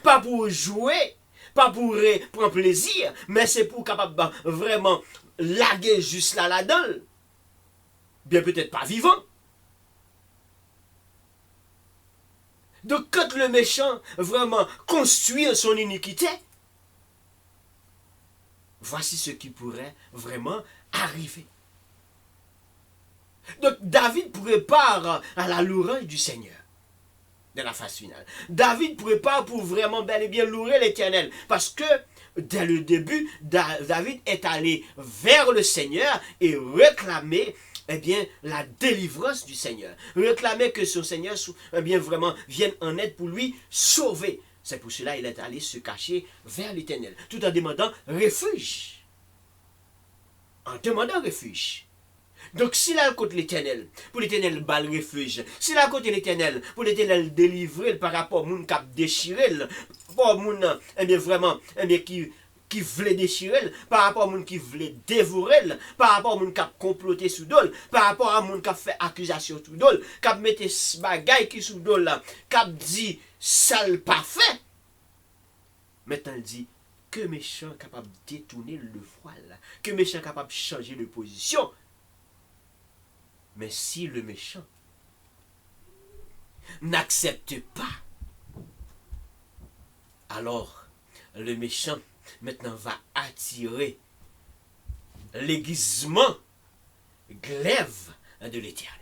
pas pour jouer, pas pour prendre plaisir, mais c'est pour capable vraiment laguer juste là-dedans, bien peut-être pas vivant. Donc quand le méchant vraiment construit son iniquité, voici ce qui pourrait vraiment arriver. Donc David prépare à la louange du Seigneur de la phase finale. David prépare pour vraiment bel et bien louer l'Éternel. Parce que dès le début, David est allé vers le Seigneur et réclamer la délivrance du Seigneur. Réclamer que son Seigneur vraiment vienne en aide pour lui sauver. C'est pour cela qu'il est allé se cacher vers l'Éternel, tout en demandant refuge. En demandant refuge. Donc, s'il a contre l'Éternel, pour l'Éternel bat le refuge, s'il a contre l'Éternel, pour l'Éternel délivrer par rapport à moun qui a déchiré, par rapport à moun vraiment qui voulait déchirer, par rapport à moun qui voulait dévorer, par rapport à moun qui a comploté sous dol, par rapport à moun qui a fait accusation sous dol, qui a mis des bagailles qui sous dol, qui a dit sale pas fait. Maintenant, il dit que méchant capable de détourner le voile, que méchant capable de changer de position. Mais si le méchant n'accepte pas, alors le méchant maintenant va attirer l'aiguisement glaive de l'Éternel.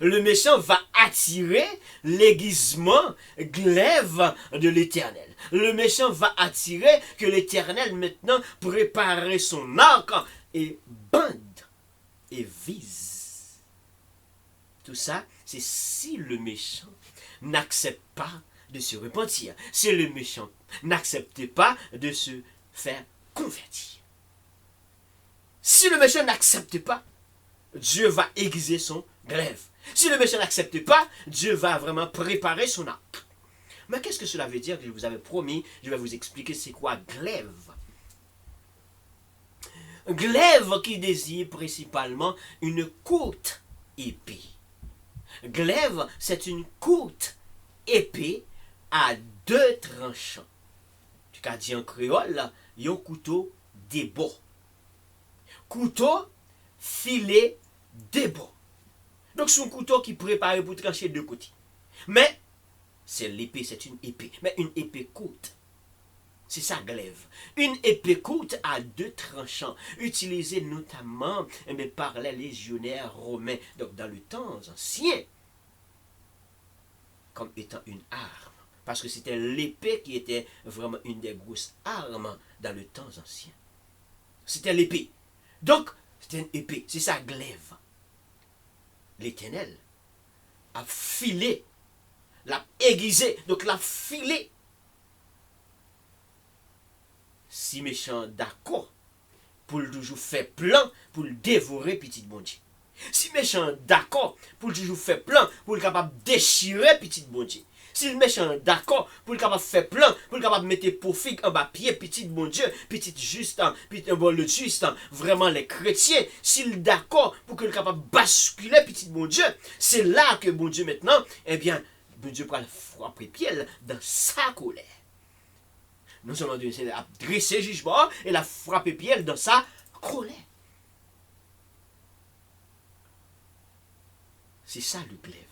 Le méchant va attirer l'aiguisement glaive de l'Éternel. Le méchant va attirer que l'Éternel maintenant prépare son arc et bande et vise. Tout ça, c'est si le méchant n'accepte pas de se repentir. Si le méchant n'accepte pas de se faire convertir. Si le méchant n'accepte pas, Dieu va aiguiser son glaive. Si le méchant n'accepte pas, Dieu va vraiment préparer son arc. Mais qu'est-ce que cela veut dire? Je vous avais promis, je vais vous expliquer c'est quoi glaive. Glaive qui désigne principalement une courte épée. Glaive, c'est une courte épée à 2 tranchants. Tu as dit en créole, il y a un couteau débat. Couteau, filet, débat. Donc c'est un couteau qui est préparé pour trancher de côtés. Mais, c'est l'épée, c'est une épée. Mais une épée courte. C'est ça, glaive. Une épée courte à 2 tranchants, utilisée notamment par les légionnaires romains, donc dans le temps ancien, comme étant une arme. Parce que c'était l'épée qui était vraiment une des grosses armes dans le temps ancien. C'était l'épée. Donc, c'était une épée. C'est ça, glaive. L'Éternel a filé, l'a aiguisé, donc l'a filé. Si méchant d'accord pour le toujours faire plan pour le dévorer petit bon Dieu. Si méchant d'accord pour le toujours faire plan pour le capable déchirer petit bon Dieu. Si le méchant d'accord pour le capable faire plan pour le capable mettre profit en bas pied petit bon Dieu, petit juste, le juste, vraiment les chrétiens, s'il d'accord pour que le capable basculer petit bon Dieu, c'est là que bon Dieu maintenant, eh bien, bon Dieu prend le frapper pied dans sa colère. Non seulement Dieu s'est dressé jugement, et la frappé pied dans sa colère. C'est ça le glaive.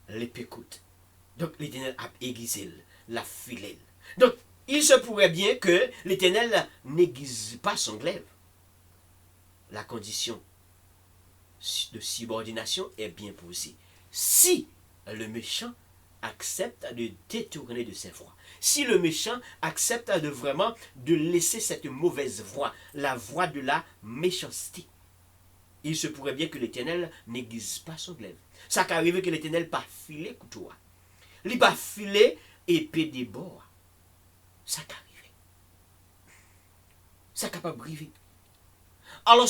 L'épée courte. Donc l'Éternel a aiguisé, la filé. Donc il se pourrait bien que l'Éternel n'aiguise pas son glaive. La condition de subordination est bien posée. Si le méchant accepte de détourner de ses voies. Si le méchant accepte de vraiment de laisser cette mauvaise voie, la voie de la méchanceté, il se pourrait bien que l'Éternel n'aiguise pas son glaive. Ça qu'arrive que l'Éternel pas filé couteau. Il pas filé épée des bords. Ça qu'arrive. Ça capable briver. Alors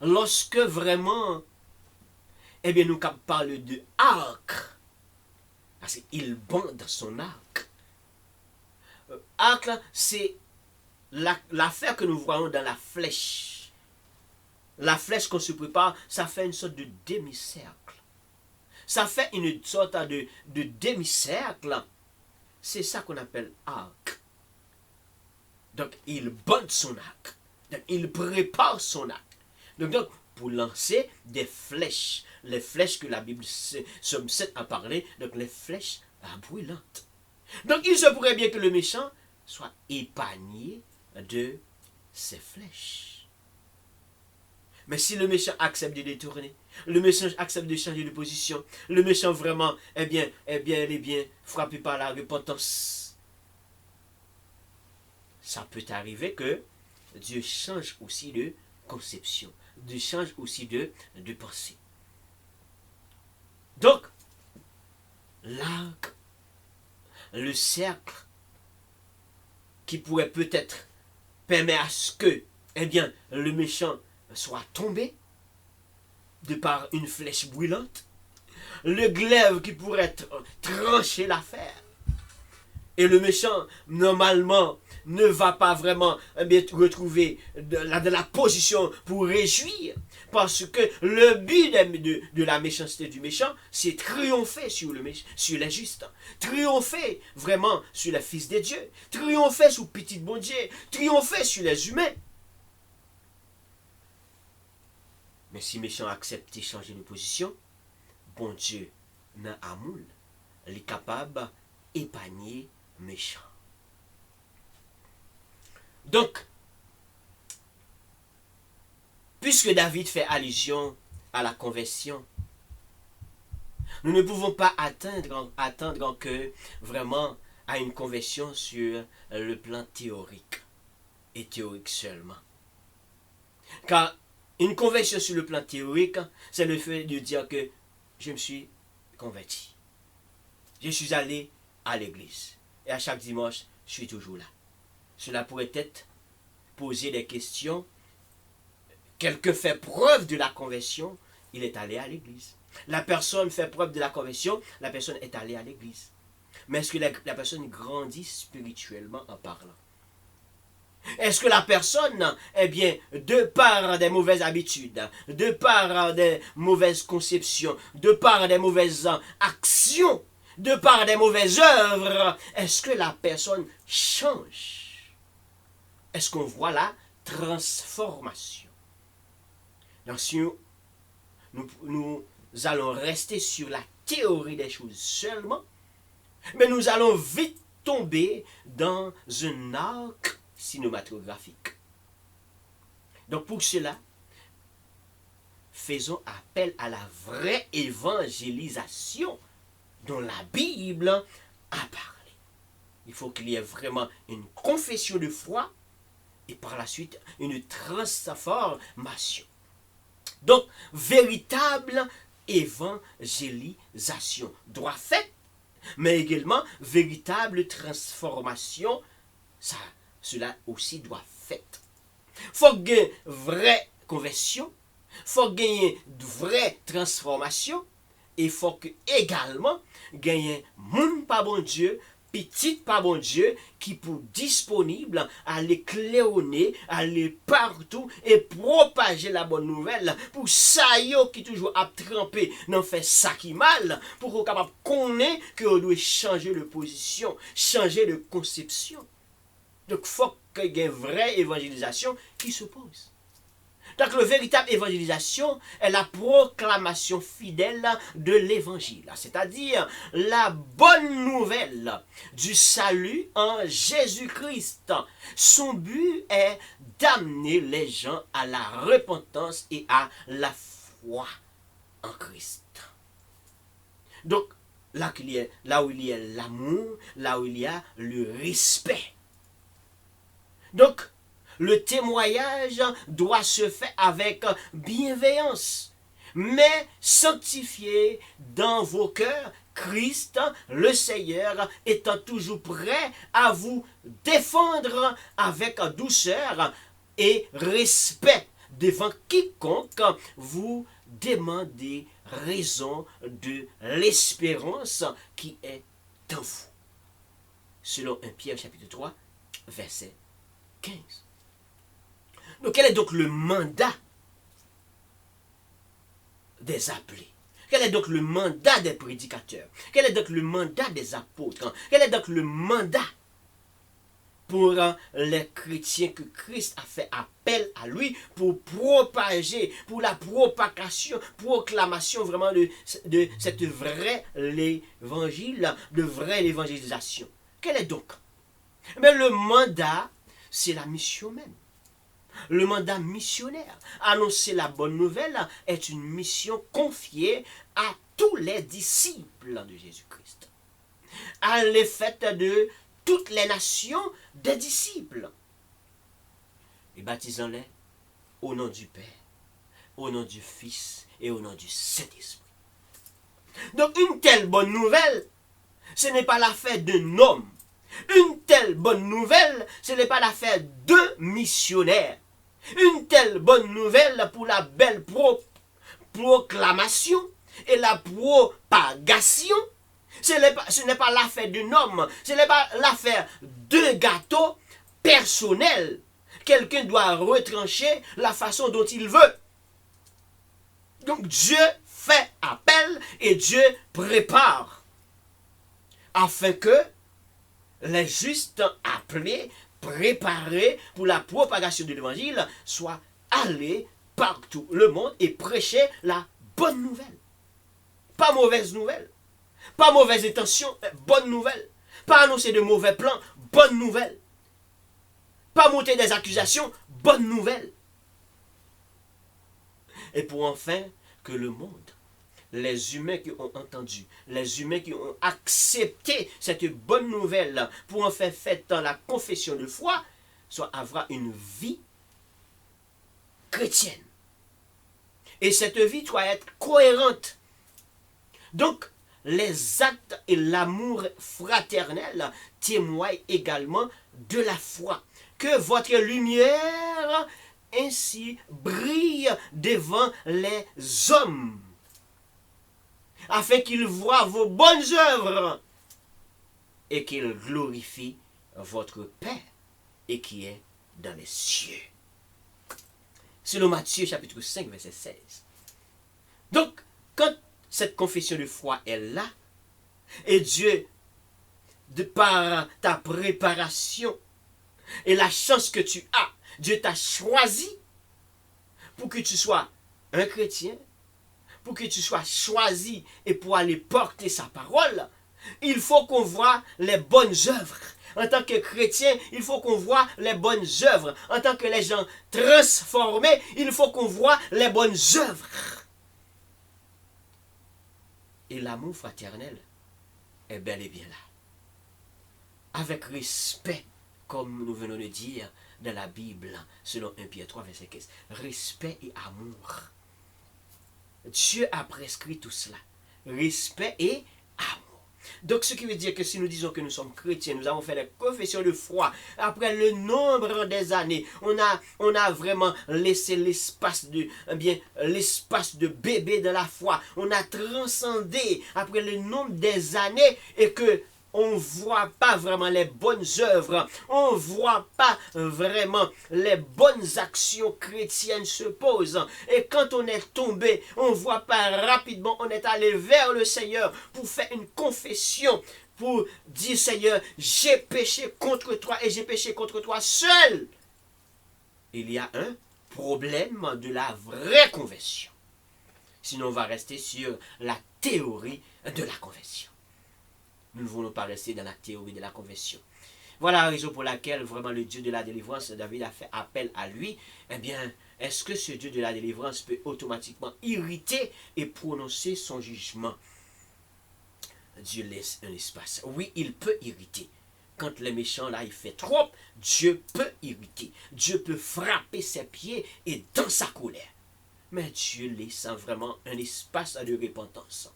lorsque vraiment eh bien, nous parlons de arc. Parce qu'il bande son arc. Arc, c'est l'affaire que nous voyons dans la flèche. La flèche qu'on se prépare, ça fait une sorte de demi-cercle. Ça fait une sorte de demi-cercle. C'est ça qu'on appelle arc. Donc, il bande son arc. Donc, il prépare son arc. Donc pour lancer des flèches. Les flèches que la Bible, Somme 7 a parlé, donc les flèches brûlantes. Donc il se pourrait bien que le méchant soit épargné de ces flèches. Mais si le méchant accepte de détourner, le méchant accepte de changer de position, le méchant vraiment, il est bien frappé par la repentance, ça peut arriver que Dieu change aussi de conception, Dieu change aussi de pensée. Donc, l'arc, le cercle, qui pourrait peut-être permettre à ce que, eh bien, le méchant soit tombé de par une flèche brûlante, le glaive qui pourrait trancher l'affaire, et le méchant, normalement, ne va pas vraiment retrouver de la position pour réjouir. Parce que le but de la méchanceté du méchant, c'est triompher sur les justes. Triompher vraiment sur les fils de Dieu. Triompher sur petit bon Dieu. Triompher sur les humains. Mais si méchant accepte de changer de position, bon Dieu, dans l'amour, il est capable d'épargner méchant. Donc, puisque David fait allusion à la conversion, nous ne pouvons pas attendre que vraiment à une conversion sur le plan théorique et théorique seulement. Car une conversion sur le plan théorique, c'est le fait de dire que je me suis converti. Je suis allé à l'église. Et à chaque dimanche, je suis toujours là. Cela pourrait être poser des questions. Quelqu'un fait preuve de la conversion, il est allé à l'église. La personne fait preuve de la conversion, la personne est allée à l'église. Mais est-ce que la personne grandit spirituellement en parlant? Est-ce que la personne, eh bien, de par des mauvaises habitudes, de par des mauvaises conceptions, de par des mauvaises actions, de par des mauvaises œuvres, est-ce que la personne change? Est-ce qu'on voit la transformation? Donc, si nous allons rester sur la théorie des choses seulement, mais nous allons vite tomber dans un arc cinématographique. Donc pour cela, faisons appel à la vraie évangélisation dont la Bible a parlé. Il faut qu'il y ait vraiment une confession de foi et par la suite une transformation. Donc, véritable évangélisation, droit fait, mais également véritable transformation, cela aussi doit fait. Faut gagner vraie conversion, faut gagner de vraie transformation, et faut que également gagner moun pas bon Dieu, petit pas bon Dieu, qui pour disponible à aller claironner, aller partout et propager la bonne nouvelle pour ça yo qui toujours a trempé n'en fait ça qui mal pour qu'on capable connaître que on doit changer de position, changer de conception. Donc faut qu'il y ait une vraie évangélisation qui se pose. Donc la véritable évangélisation est la proclamation fidèle de l'évangile, c'est-à-dire la bonne nouvelle du salut en Jésus-Christ. Son but est d'amener les gens à la repentance et à la foi en Christ. Donc là où il y a l'amour, là où il y a le respect. Donc, le témoignage doit se faire avec bienveillance, mais sanctifié dans vos cœurs, Christ, le Seigneur, étant toujours prêt à vous défendre avec douceur et respect devant quiconque vous demandez raison de l'espérance qui est en vous. Selon 1 Pierre chapitre 3, verset 15. Donc, quel est donc le mandat des appelés? Quel est donc le mandat des prédicateurs? Quel est donc le mandat des apôtres? Quel est donc le mandat pour les chrétiens que Christ a fait appel à lui pour propager, pour la propagation, proclamation vraiment de cette vraie l'évangile, de vraie l'évangélisation? Quel est donc? Mais le mandat, c'est la mission même. Le mandat missionnaire, annoncer la bonne nouvelle, est une mission confiée à tous les disciples de Jésus-Christ. À l'effet de toutes les nations des disciples. Et baptisons-les au nom du Père, au nom du Fils et au nom du Saint-Esprit. Donc une telle bonne nouvelle, ce n'est pas l'affaire d'un homme. Une telle bonne nouvelle, ce n'est pas l'affaire de missionnaires. Une telle bonne nouvelle pour la belle proclamation et la propagation, ce n'est pas l'affaire d'un homme, ce n'est pas l'affaire de gâteau personnel. Quelqu'un doit retrancher la façon dont il veut. Donc Dieu fait appel et Dieu prépare afin que les justes appelés, préparés pour la propagation de l'évangile, soient allés partout le monde et prêcher la bonne nouvelle. Pas mauvaise nouvelle. Pas mauvaise intention, bonne nouvelle. Pas annoncer de mauvais plans, bonne nouvelle. Pas monter des accusations, bonne nouvelle. Et pour enfin que le monde, les humains qui ont entendu, les humains qui ont accepté cette bonne nouvelle pour en faire fait dans la confession de foi, soit avoir une vie chrétienne. Et cette vie doit être cohérente. Donc, les actes et l'amour fraternel témoignent également de la foi. Que votre lumière ainsi brille devant les hommes, afin qu'ils voient vos bonnes œuvres et qu'ils glorifient votre Père et qui est dans les cieux. Selon Matthieu chapitre 5, verset 16. Donc, quand cette confession de foi est là, et Dieu, de par ta préparation et la chance que tu as, Dieu t'a choisi pour que tu sois un chrétien, pour que tu sois choisi et pour aller porter sa parole, il faut qu'on voit les bonnes œuvres. En tant que chrétien, il faut qu'on voit les bonnes œuvres. En tant que les gens transformés, il faut qu'on voit les bonnes œuvres. Et l'amour fraternel est bel et bien là. Avec respect, comme nous venons de dire dans la Bible, selon 1 Pierre 3, verset 15. Respect et amour. Dieu a prescrit tout cela. Respect et amour. Donc, ce qui veut dire que si nous disons que nous sommes chrétiens, nous avons fait la confession de foi, après le nombre des années, on a vraiment laissé l'espace de bébé de la foi. On a transcendé après le nombre des années et que on ne voit pas vraiment les bonnes œuvres, on ne voit pas vraiment les bonnes actions chrétiennes se posent. Et quand on est tombé, on ne voit pas rapidement, on est allé vers le Seigneur pour faire une confession, pour dire Seigneur, j'ai péché contre toi et j'ai péché contre toi seul. Il y a un problème de la vraie confession. Sinon on va rester sur la théorie de la confession. Nous ne voulons pas rester dans la théorie de la confession. Voilà la raison pour laquelle vraiment le Dieu de la délivrance, David a fait appel à lui. Eh bien, est-ce que ce Dieu de la délivrance peut automatiquement irriter et prononcer son jugement? Dieu laisse un espace. Oui, il peut irriter. Quand les méchants là, il fait trop, Dieu peut irriter. Dieu peut frapper ses pieds et dans sa colère. Mais Dieu laisse vraiment un espace de repentance.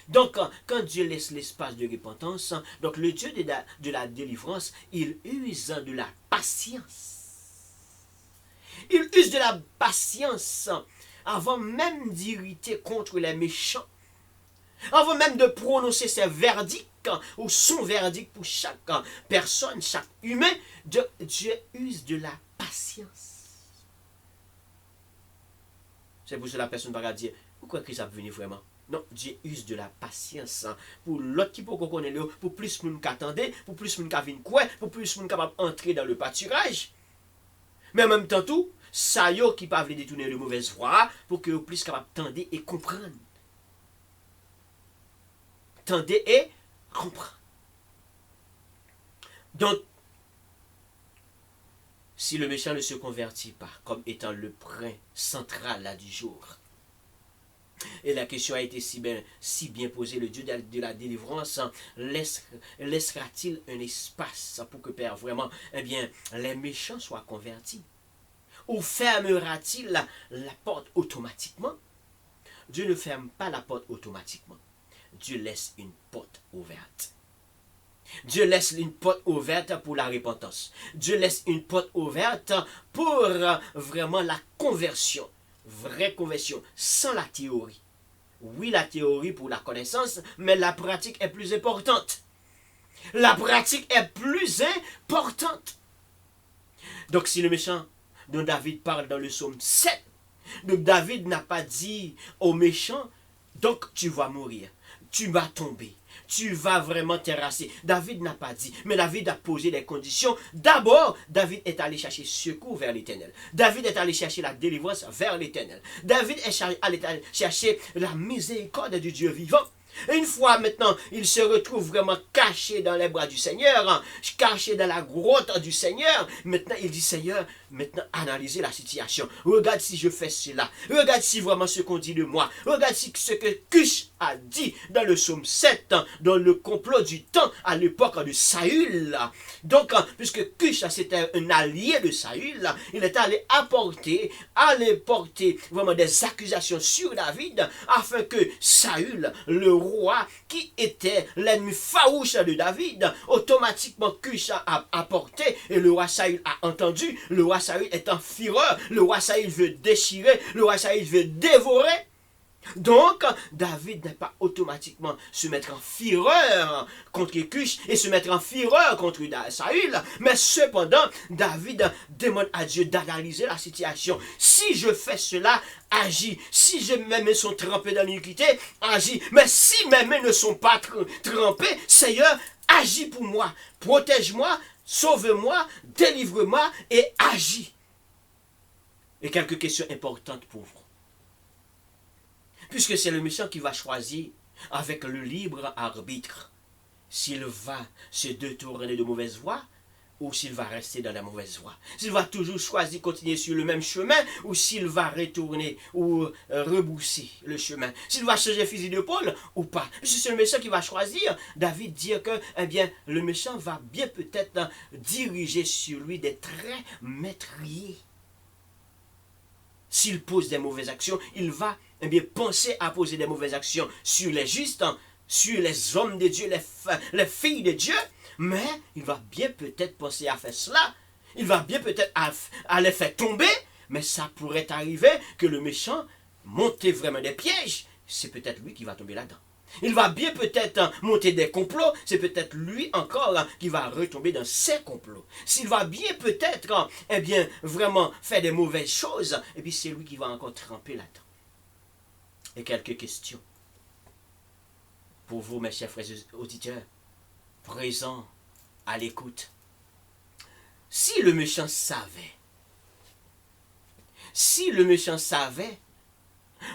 Donc, quand Dieu laisse l'espace de repentance, donc le Dieu de la délivrance, il use de la patience. Il use de la patience avant même d'irriter contre les méchants. Avant même de prononcer ses verdicts ou son verdict pour chaque personne, chaque humain, Dieu use de la patience. C'est pour cela que la personne va dire, pourquoi Christ a venu vraiment? Non, Dieu use de la patience pour l'autre qui peut connaître, pour plus de monde qui attendait, pour plus de monde qui vient quoi, pour plus de monde capable d'entrer dans le pâturage. Mais en même temps tout, ça y est qui peuvent détourner de mauvaise voie pour que vous plus capable d'entendre et comprendre. Tendez et comprendre. Donc, si le méchant ne se convertit pas comme étant le point central là, du jour, et la question a été si bien posée, le Dieu de la délivrance laissera-t-il un espace pour que Père vraiment, eh bien, les méchants soient convertis? Ou fermera-t-il la porte automatiquement? Dieu ne ferme pas la porte automatiquement. Dieu laisse une porte ouverte. Dieu laisse une porte ouverte pour la repentance. Dieu laisse une porte ouverte pour vraiment la conversion. Vraie conversion, sans la théorie. Oui, la théorie pour la connaissance, mais la pratique est plus importante. La pratique est plus importante. Donc si le méchant dont David parle dans le psaume 7, donc David n'a pas dit au méchant, donc tu vas mourir, tu vas tomber, tu vas vraiment terrasser. David n'a pas dit, mais David a posé les conditions. D'abord, David est allé chercher secours vers l'Éternel. David est allé chercher la délivrance vers l'Éternel. David est allé chercher la miséricorde du Dieu vivant. Une fois maintenant, il se retrouve vraiment caché dans les bras du Seigneur, caché dans la grotte du Seigneur. Maintenant, il dit, Seigneur, maintenant analysez la situation. Regarde si je fais cela. Regarde si vraiment ce qu'on dit de moi. Regarde si ce que Cush a dit dans le psaume 7, dans le complot du temps à l'époque de Saül. Donc, puisque Cush, c'était un allié de Saül, il est allé porter vraiment des accusations sur David, afin que Saül, le roi qui était l'ennemi farouche de David, automatiquement Cush a apporté, et le roi Saül a entendu. Le roi Saül est en fureur, le roi Saül veut déchirer, le roi Saül veut dévorer. Donc, David n'est pas automatiquement se mettre en fureur contre Cush et se mettre en fureur contre Saül, mais cependant, David demande à Dieu d'analyser la situation. Si je fais cela, agis. Si mes mains sont trempées dans l'iniquité, agis. Mais si mes mains ne sont pas trempées, Seigneur, agis pour moi. Protège-moi, sauve-moi, délivre-moi et agis. Et quelques questions importantes pour vous. Puisque c'est le méchant qui va choisir avec le libre arbitre s'il va se détourner de mauvaise voie ou s'il va rester dans la mauvaise voie. S'il va toujours choisir continuer sur le même chemin ou s'il va retourner ou rebousser le chemin. S'il va changer fusil d'épaule ou pas. Puisque c'est le méchant qui va choisir. David dit que eh bien, le méchant va bien peut-être diriger sur lui des traits meurtriers. S'il pose des mauvaises actions, il va eh bien, penser à poser des mauvaises actions sur les justes, sur les hommes de Dieu, les filles de Dieu, mais il va bien peut-être penser à faire cela. Il va bien peut-être à les faire tomber, mais ça pourrait arriver que le méchant monte vraiment des pièges. C'est peut-être lui qui va tomber là-dedans. Il va bien peut-être monter des complots, c'est peut-être lui encore qui va retomber dans ces complots. S'il va bien peut-être, eh bien, vraiment faire des mauvaises choses, et puis c'est lui qui va encore tremper là-dedans. Et quelques questions pour vous, mes chers frères auditeurs, présents à l'écoute. Si le méchant savait,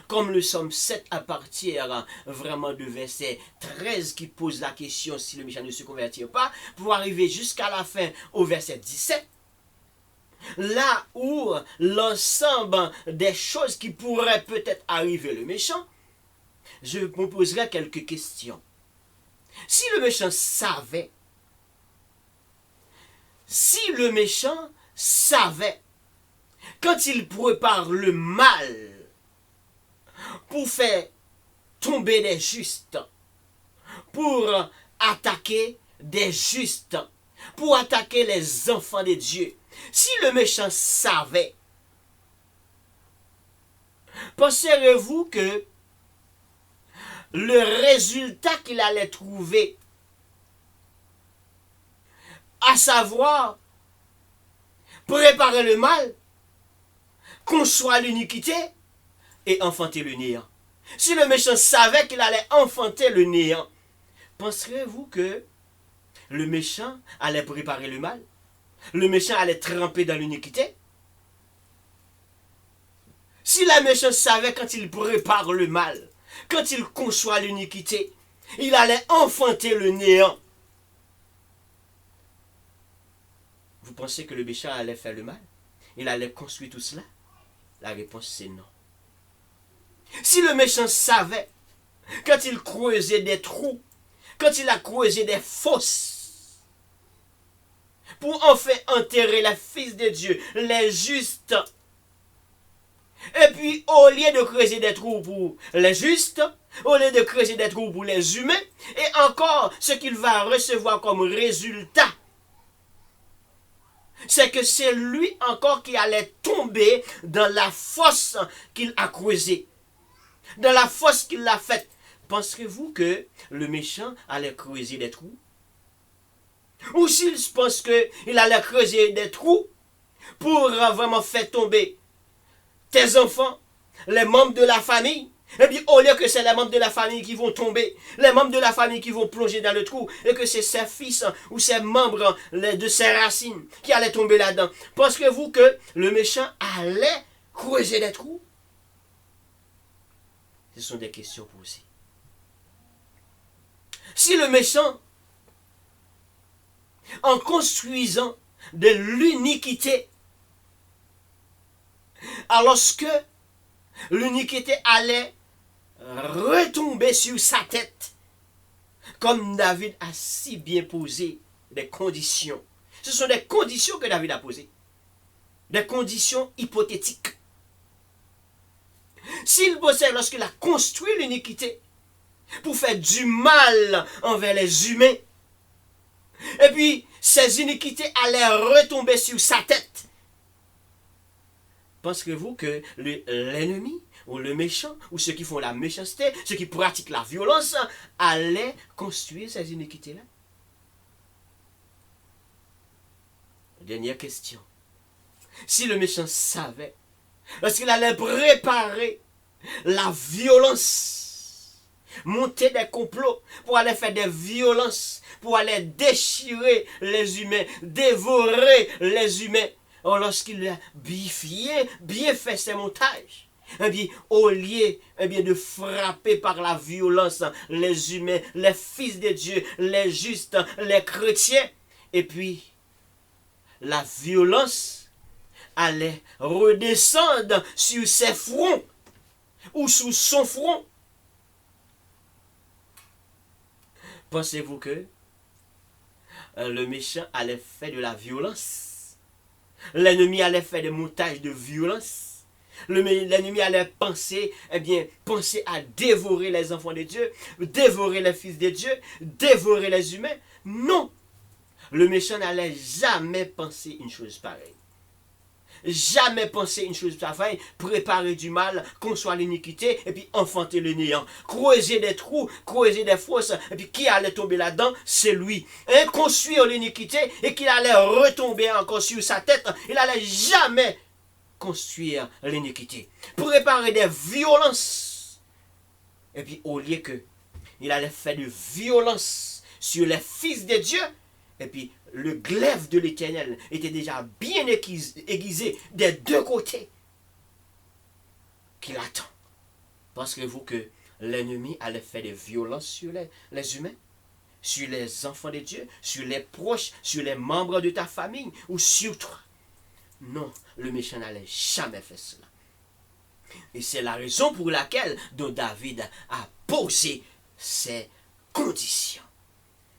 comme le psaume 7 à partir vraiment de verset 13 qui pose la question si le méchant ne se convertit pas, pour arriver jusqu'à la fin au verset 17, là où l'ensemble des choses qui pourraient peut-être arriver le méchant, je me poserai quelques questions. Si le méchant savait, quand il prépare le mal pour faire tomber des justes, pour attaquer des justes, pour attaquer les enfants de Dieu, si le méchant savait, penserez-vous que le résultat qu'il allait trouver, à savoir préparer le mal, conçoit l'iniquité et enfanter le néant. Si le méchant savait qu'il allait enfanter le néant, penserez-vous que le méchant allait préparer le mal? Le méchant allait tremper dans l'iniquité? Si le méchant savait quand il prépare le mal, quand il conçoit l'iniquité, il allait enfanter le néant, vous pensez que le méchant allait faire le mal? Il allait construire tout cela? La réponse c'est non. Si le méchant savait, quand il creusait des trous, quand il a creusé des fosses, pour enfin enterrer les fils de Dieu, les justes, et puis au lieu de creuser des trous pour les justes, au lieu de creuser des trous pour les humains, et encore ce qu'il va recevoir comme résultat, c'est que c'est lui encore qui allait tomber dans la fosse qu'il a creusée, dans la fosse qu'il a faite. Penserez-vous que le méchant allait creuser des trous? Ou s'il pense qu'il allait creuser des trous pour vraiment faire tomber tes enfants, les membres de la famille, et bien au lieu que c'est les membres de la famille qui vont tomber, les membres de la famille qui vont plonger dans le trou, et que c'est ses fils ou ses membres de ses racines qui allaient tomber là-dedans, pensez-vous que le méchant allait creuser des trous? Ce sont des questions posées. Si le méchant, en construisant de l'iniquité, alors que l'iniquité allait retomber sur sa tête, comme David a si bien posé des conditions. Ce sont des conditions que David a posées. Des conditions hypothétiques. S'il possède, lorsqu'il a construit l'iniquité, pour faire du mal envers les humains, et puis ces iniquités allaient retomber sur sa tête, pensez-vous que l'ennemi, ou le méchant, ou ceux qui font la méchanceté, ceux qui pratiquent la violence, allaient construire ces iniquités-là? Dernière question. Si le méchant savait, lorsqu'il allait préparer la violence, monter des complots pour aller faire des violences, pour aller déchirer les humains, dévorer les humains, lorsqu'il a bien fait ses montages, eh bien, au lieu de frapper par la violence les humains, les fils de Dieu, les justes, les chrétiens, et puis la violence allait redescendre sur ses fronts ou sous son front. Pensez-vous que le méchant allait faire de la violence? L'ennemi allait faire des montages de violence? L'ennemi allait penser à dévorer les enfants de Dieu, dévorer les fils de Dieu, dévorer les humains? Non! Le méchant n'allait jamais penser une chose pareille. Jamais penser une chose pareille, préparer du mal, conçoit l'iniquité, et puis enfanter le néant. Creuser des trous, creuser des fosses, et puis qui allait tomber là-dedans? C'est lui. Construire l'iniquité, et qu'il allait retomber encore sur sa tête, il n'allait jamais construire l'iniquité. Préparer des violences, et puis au lieu que il allait faire de violence sur les fils de Dieu, et puis le glaive de l'Éternel était déjà bien aiguisé des deux côtés, qu'il attend. Pensez-vous que l'ennemi allait faire des violences sur les humains, sur les enfants de Dieu, sur les proches, sur les membres de ta famille ou sur toi? Non, le méchant n'allait jamais faire cela. Et c'est la raison pour laquelle David a posé ces conditions.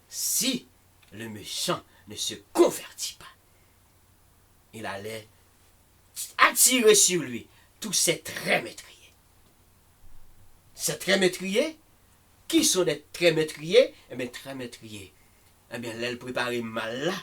Si le méchant ne se convertit pas, il allait attirer sur lui tous ces traits métriers. Ces traits métriers, qui sont des traits métriers? Eh bien, traits métriers, l'aile préparée mal là,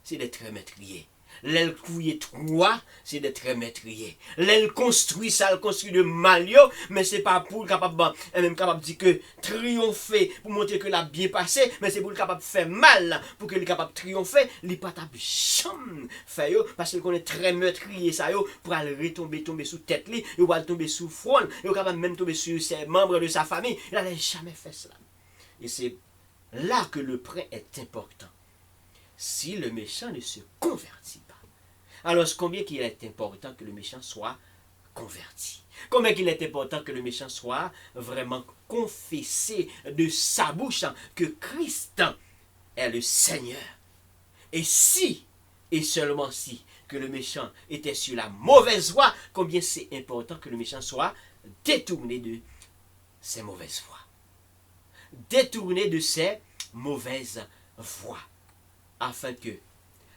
c'est des traits métriers. L'aile couillée trois, c'est des traits métriers. L'aile construit ça, elle construit de malio, mais c'est pas pour capable de dire que triompher, pour montrer que l'a bien passé, mais c'est pour le capable de faire mal, pour que le capable de triompher, il pas ta chambre fait parce qu'on est très meurtrier ça pour aller tomber sous tête li, il va tomber sous front, il capable même tomber sur ses membres de sa famille, il n'allait jamais faire cela. Et c'est là que le prêt est important. Si le méchant ne se convertit pas, alors combien qu'il est important que le méchant soit converti? Combien qu'il est important que le méchant soit vraiment confessé de sa bouche que Christ est le Seigneur? Et si, et seulement si, que le méchant était sur la mauvaise voie, combien c'est important que le méchant soit détourné de ses mauvaises voies. Détourné de ses mauvaises voies. Afin que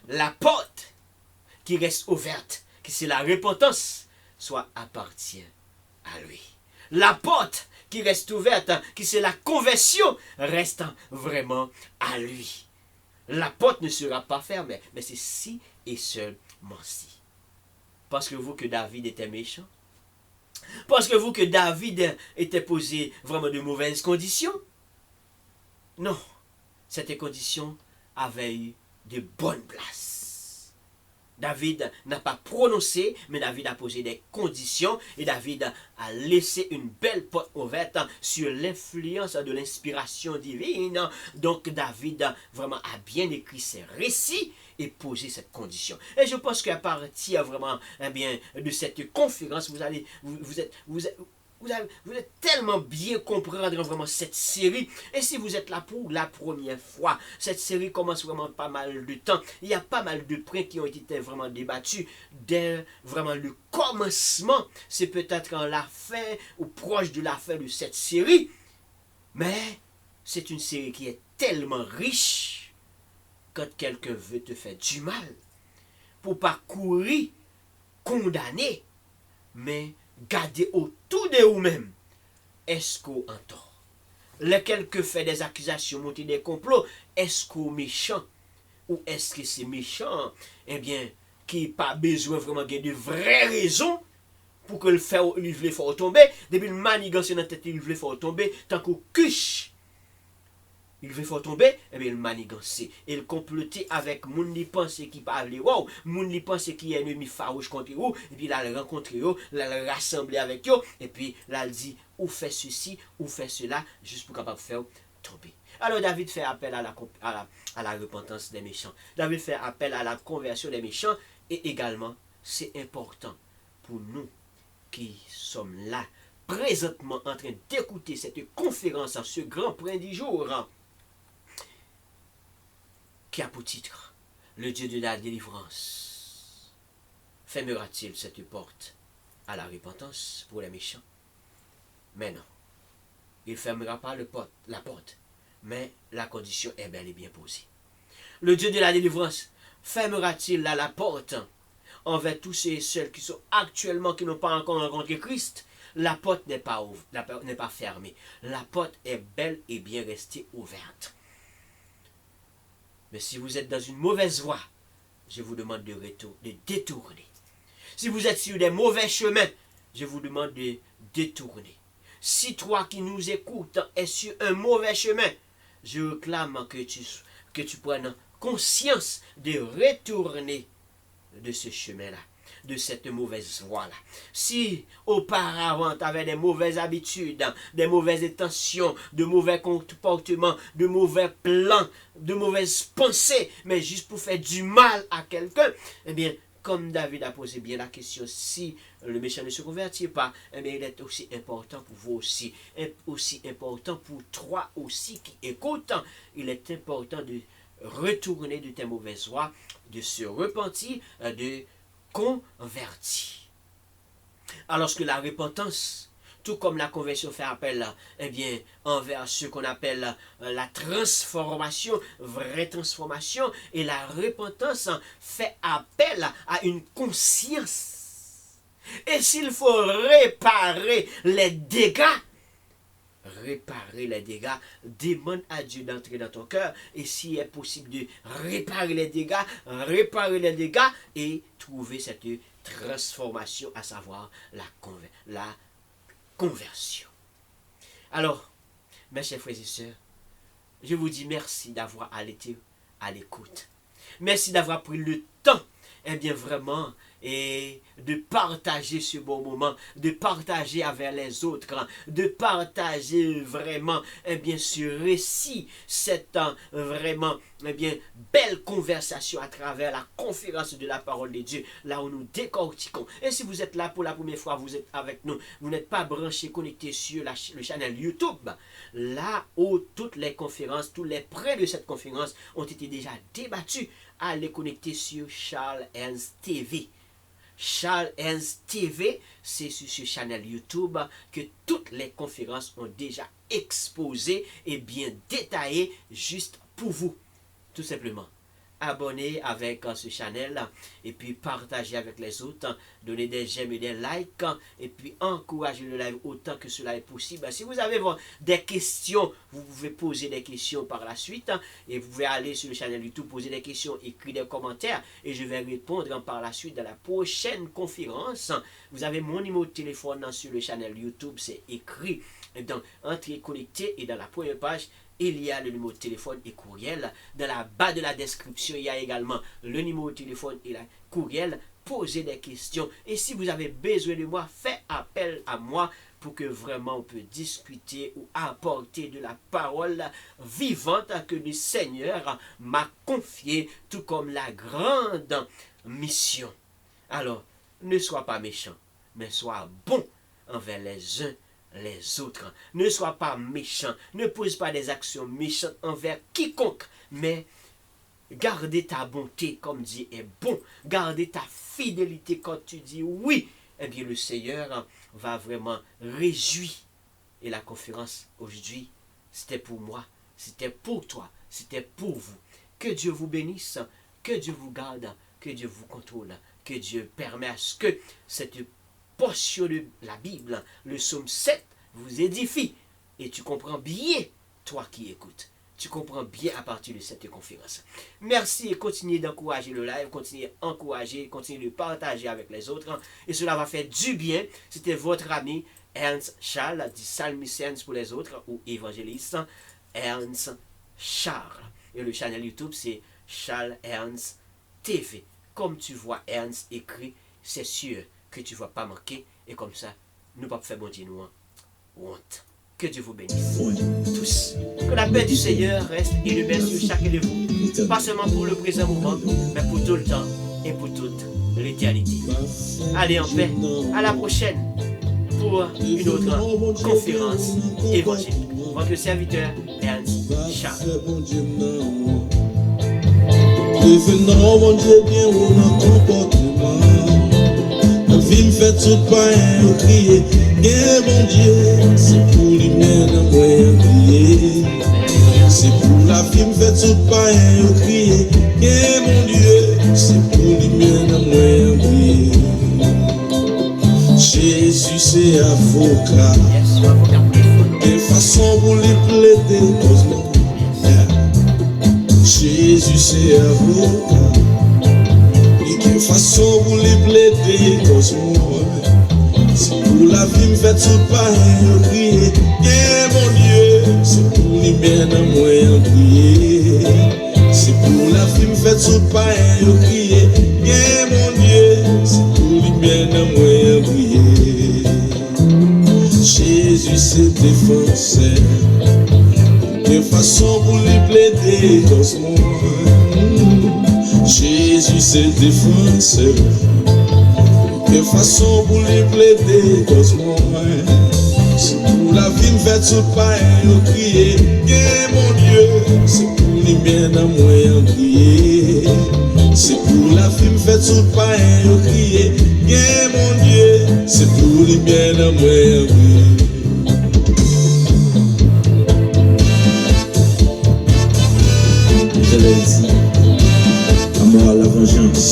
la porte qui reste ouverte, qui c'est la repentance, soit appartient à lui. La porte qui reste ouverte, qui c'est la conversion, reste vraiment à lui. La porte ne sera pas fermée, mais c'est si et seulement si. Pensez-vous que David était méchant? Pensez-vous que David était posé vraiment de mauvaises conditions? Non, cette condition avait eu de bonnes places. David n'a pas prononcé, mais David a posé des conditions et David a laissé une belle porte ouverte sur l'influence de l'inspiration divine. Donc David vraiment a bien écrit ses récits et posé cette condition. Et je pense qu'à partir vraiment de cette conférence, Vous êtes tellement bien comprendre vraiment cette série. Et si vous êtes là pour la première fois, cette série commence vraiment pas mal de temps. Il y a pas mal de points qui ont été vraiment débattus dès vraiment le commencement. C'est peut-être en la fin ou proche de la fin de cette série. Mais c'est une série qui est tellement riche quand quelqu'un veut te faire du mal. Pour pas courir, condamner, mais garder autour de vous-même. Est-ce qu'on en tort? Lequel que fait des accusations, monter des complots, est-ce qu'on méchant? Ou est-ce que c'est méchant, eh bien, qui n'a pas besoin vraiment de vraies raisons pour que le faire tomber, depuis le manigance dans la tête, il veut faire tomber, tant qu'on cuche, il veut faire tomber, eh bien, le manigance. Et le comploter avec moun qui pense qui parle, wow, moun qui pense qui est ennemi farouche contre vous, et puis là, le rencontrer, là, le rassembler avec eux, et puis là, il dit, ou fait ceci, ou fait cela, juste pour capable faire tomber. Alors David fait appel à la repentance des méchants. David fait appel à la conversion des méchants, et également, c'est important pour nous qui sommes là, présentement en train d'écouter cette conférence, ce grand point du jour, qui a pour titre le Dieu de la délivrance. Fermera-t-il cette porte à la repentance pour les méchants? Mais non, il ne fermera pas la porte, mais la condition est bel et bien posée. Le Dieu de la délivrance fermera-t-il la porte envers tous ceux et ceux qui sont actuellement, qui n'ont pas encore rencontré Christ? La porte n'est pas fermée. La porte est bel et bien restée ouverte. Mais si vous êtes dans une mauvaise voie, je vous demande de détourner. Si vous êtes sur des mauvais chemins, je vous demande de détourner. Si toi qui nous écoutes es sur un mauvais chemin, je réclame que tu prennes conscience de retourner de ce chemin-là, de cette mauvaise voie-là. Si auparavant tu avais des mauvaises habitudes, des mauvaises intentions, de mauvais comportements, de mauvais plans, de mauvaises pensées, mais juste pour faire du mal à quelqu'un, eh bien, comme David a posé bien la question, si le méchant ne se convertit pas, eh bien, il est aussi important pour vous aussi important pour toi aussi qui écoute. Il est important de retourner de tes mauvaises voies, de se repentir, de convertir. Alors que la repentance, tout comme la conversion fait appel, eh bien, envers ce qu'on appelle la transformation, vraie transformation, et la repentance fait appel à une conscience. Et s'il faut réparer les dégâts, demande à Dieu d'entrer dans ton cœur, et s'il est possible de réparer les dégâts et trouver cette transformation, à savoir la conversion. Alors, mes chers frères et sœurs, je vous dis merci d'avoir été à l'écoute. Merci d'avoir pris le temps, eh bien vraiment, et de partager ce bon moment, de partager avec les autres, de partager vraiment, eh bien, ce récit, cette vraiment, eh bien, belle conversation à travers la conférence de la parole de Dieu, là où nous décortiquons. Et si vous êtes là pour la première fois, vous êtes avec nous, vous n'êtes pas branché, connecté sur le channel YouTube, là où toutes les conférences, tous les prêts de cette conférence ont été déjà débattus, allez connecter sur Charles Ernst TV. Charles Ernst TV, c'est sur ce channel YouTube que toutes les conférences ont déjà exposé et bien détaillées juste pour vous. Tout simplement, abonnez avec ce channel et puis partagez avec les autres, donnez des j'aime et des likes et puis encouragez le live autant que cela est possible. Si vous avez des questions, vous pouvez poser des questions par la suite et vous pouvez aller sur le channel YouTube, poser des questions, écrire des commentaires et je vais répondre par la suite dans la prochaine conférence. Vous avez mon numéro de téléphone sur le channel YouTube, c'est écrit dans Entrez connecté et dans la première page, il y a le numéro de téléphone et courriel. Dans la bas de la description, il y a également le numéro de téléphone et le courriel. Posez des questions. Et si vous avez besoin de moi, faites appel à moi pour que vraiment on peut discuter ou apporter de la parole vivante que le Seigneur m'a confiée, tout comme la grande mission. Alors, ne sois pas méchant, mais sois bon envers les uns les autres. Ne sois pas méchant, ne pose pas des actions méchantes envers quiconque, mais gardez ta bonté comme Dieu est bon, gardez ta fidélité quand tu dis oui, eh bien le Seigneur va vraiment réjouir. Et la conférence aujourd'hui, c'était pour moi, c'était pour toi, c'était pour vous. Que Dieu vous bénisse, que Dieu vous garde, que Dieu vous contrôle, que Dieu permette à ce que cette portion de la Bible, le psaume 7, vous édifie. Et tu comprends bien, toi qui écoutes. Tu comprends bien à partir de cette conférence. Merci et continuez d'encourager le live, continuez d'encourager, continuez de partager avec les autres. Et cela va faire du bien. C'était votre ami Ernst Charles, dit Psalmiciens pour les autres, ou évangéliste Ernst Charles. Et le channel YouTube, c'est Charles Ernst TV. Comme tu vois Ernst écrit, c'est sûr que tu ne vas pas manquer. Et comme ça, nous ne pouvons pas faire bon Dieu nous honte. Que Dieu vous bénisse tous. Que la paix du Seigneur reste élevée sur chacun de vous. Pas seulement pour le présent moment, mais pour tout le temps et pour toute l'éternité. Allez en paix. À la prochaine pour une autre conférence évangélique. Votre serviteur Ernst Charles. Devenons mon Dieu bien ou non comportement. La vie me fait tout pain ou crier. Bien mon Dieu, c'est pour lui-même un moyen crier. C'est pour la vie me fait tout pain ou crier. Bien mon Dieu, c'est pour lui-même un moyen crier. Jésus c'est avocat. De façon pour lui plaider cause. Jésus c'est avocat. Et de façon pour lui plaider cause moi. C'est pour la vie me fait tout pareil crier. Yeah mon Dieu, c'est pour lui mettre un moyen prier. C'est pour la vie me fait tout pareil crier. Yeah mon Dieu, c'est pour lui mettre un moyen prier. Jésus c'est défenseur. De façon pour lui plaider cause moi. Jésus c'est défenseur. De façon pour lui plaider cause moi. C'est pour la vie me fait tout pareil au crier. Yeah mon Dieu, c'est pour lui mettre un moyen prier. C'est pour la vie me fait tout pareil au crier. Yeah mon Dieu, c'est pour lui mettre un moyen prier. Je l'ai dit, amour à la vengeance.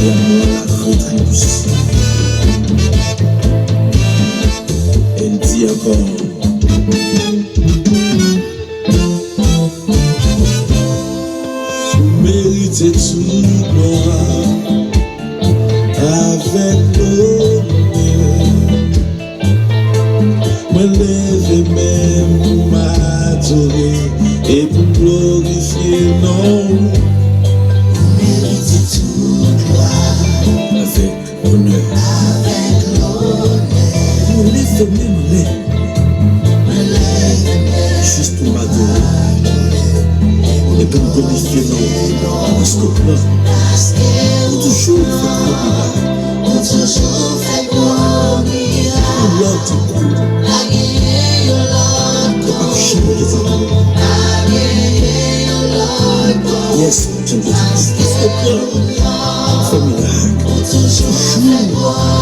Et amour à la rétribution. Elle dit encore. Vous méritez tout moi avec l'honneur. Me lever même pour m'adorer et pour glorifier non. Juste pour m'adorer et pour me glorifier non. Parce que là, on toujours fait gros miracle. L'autre coup, pas changer les amours. Yes, j'aime bien. Parce que là, on fait miracle. Toujours.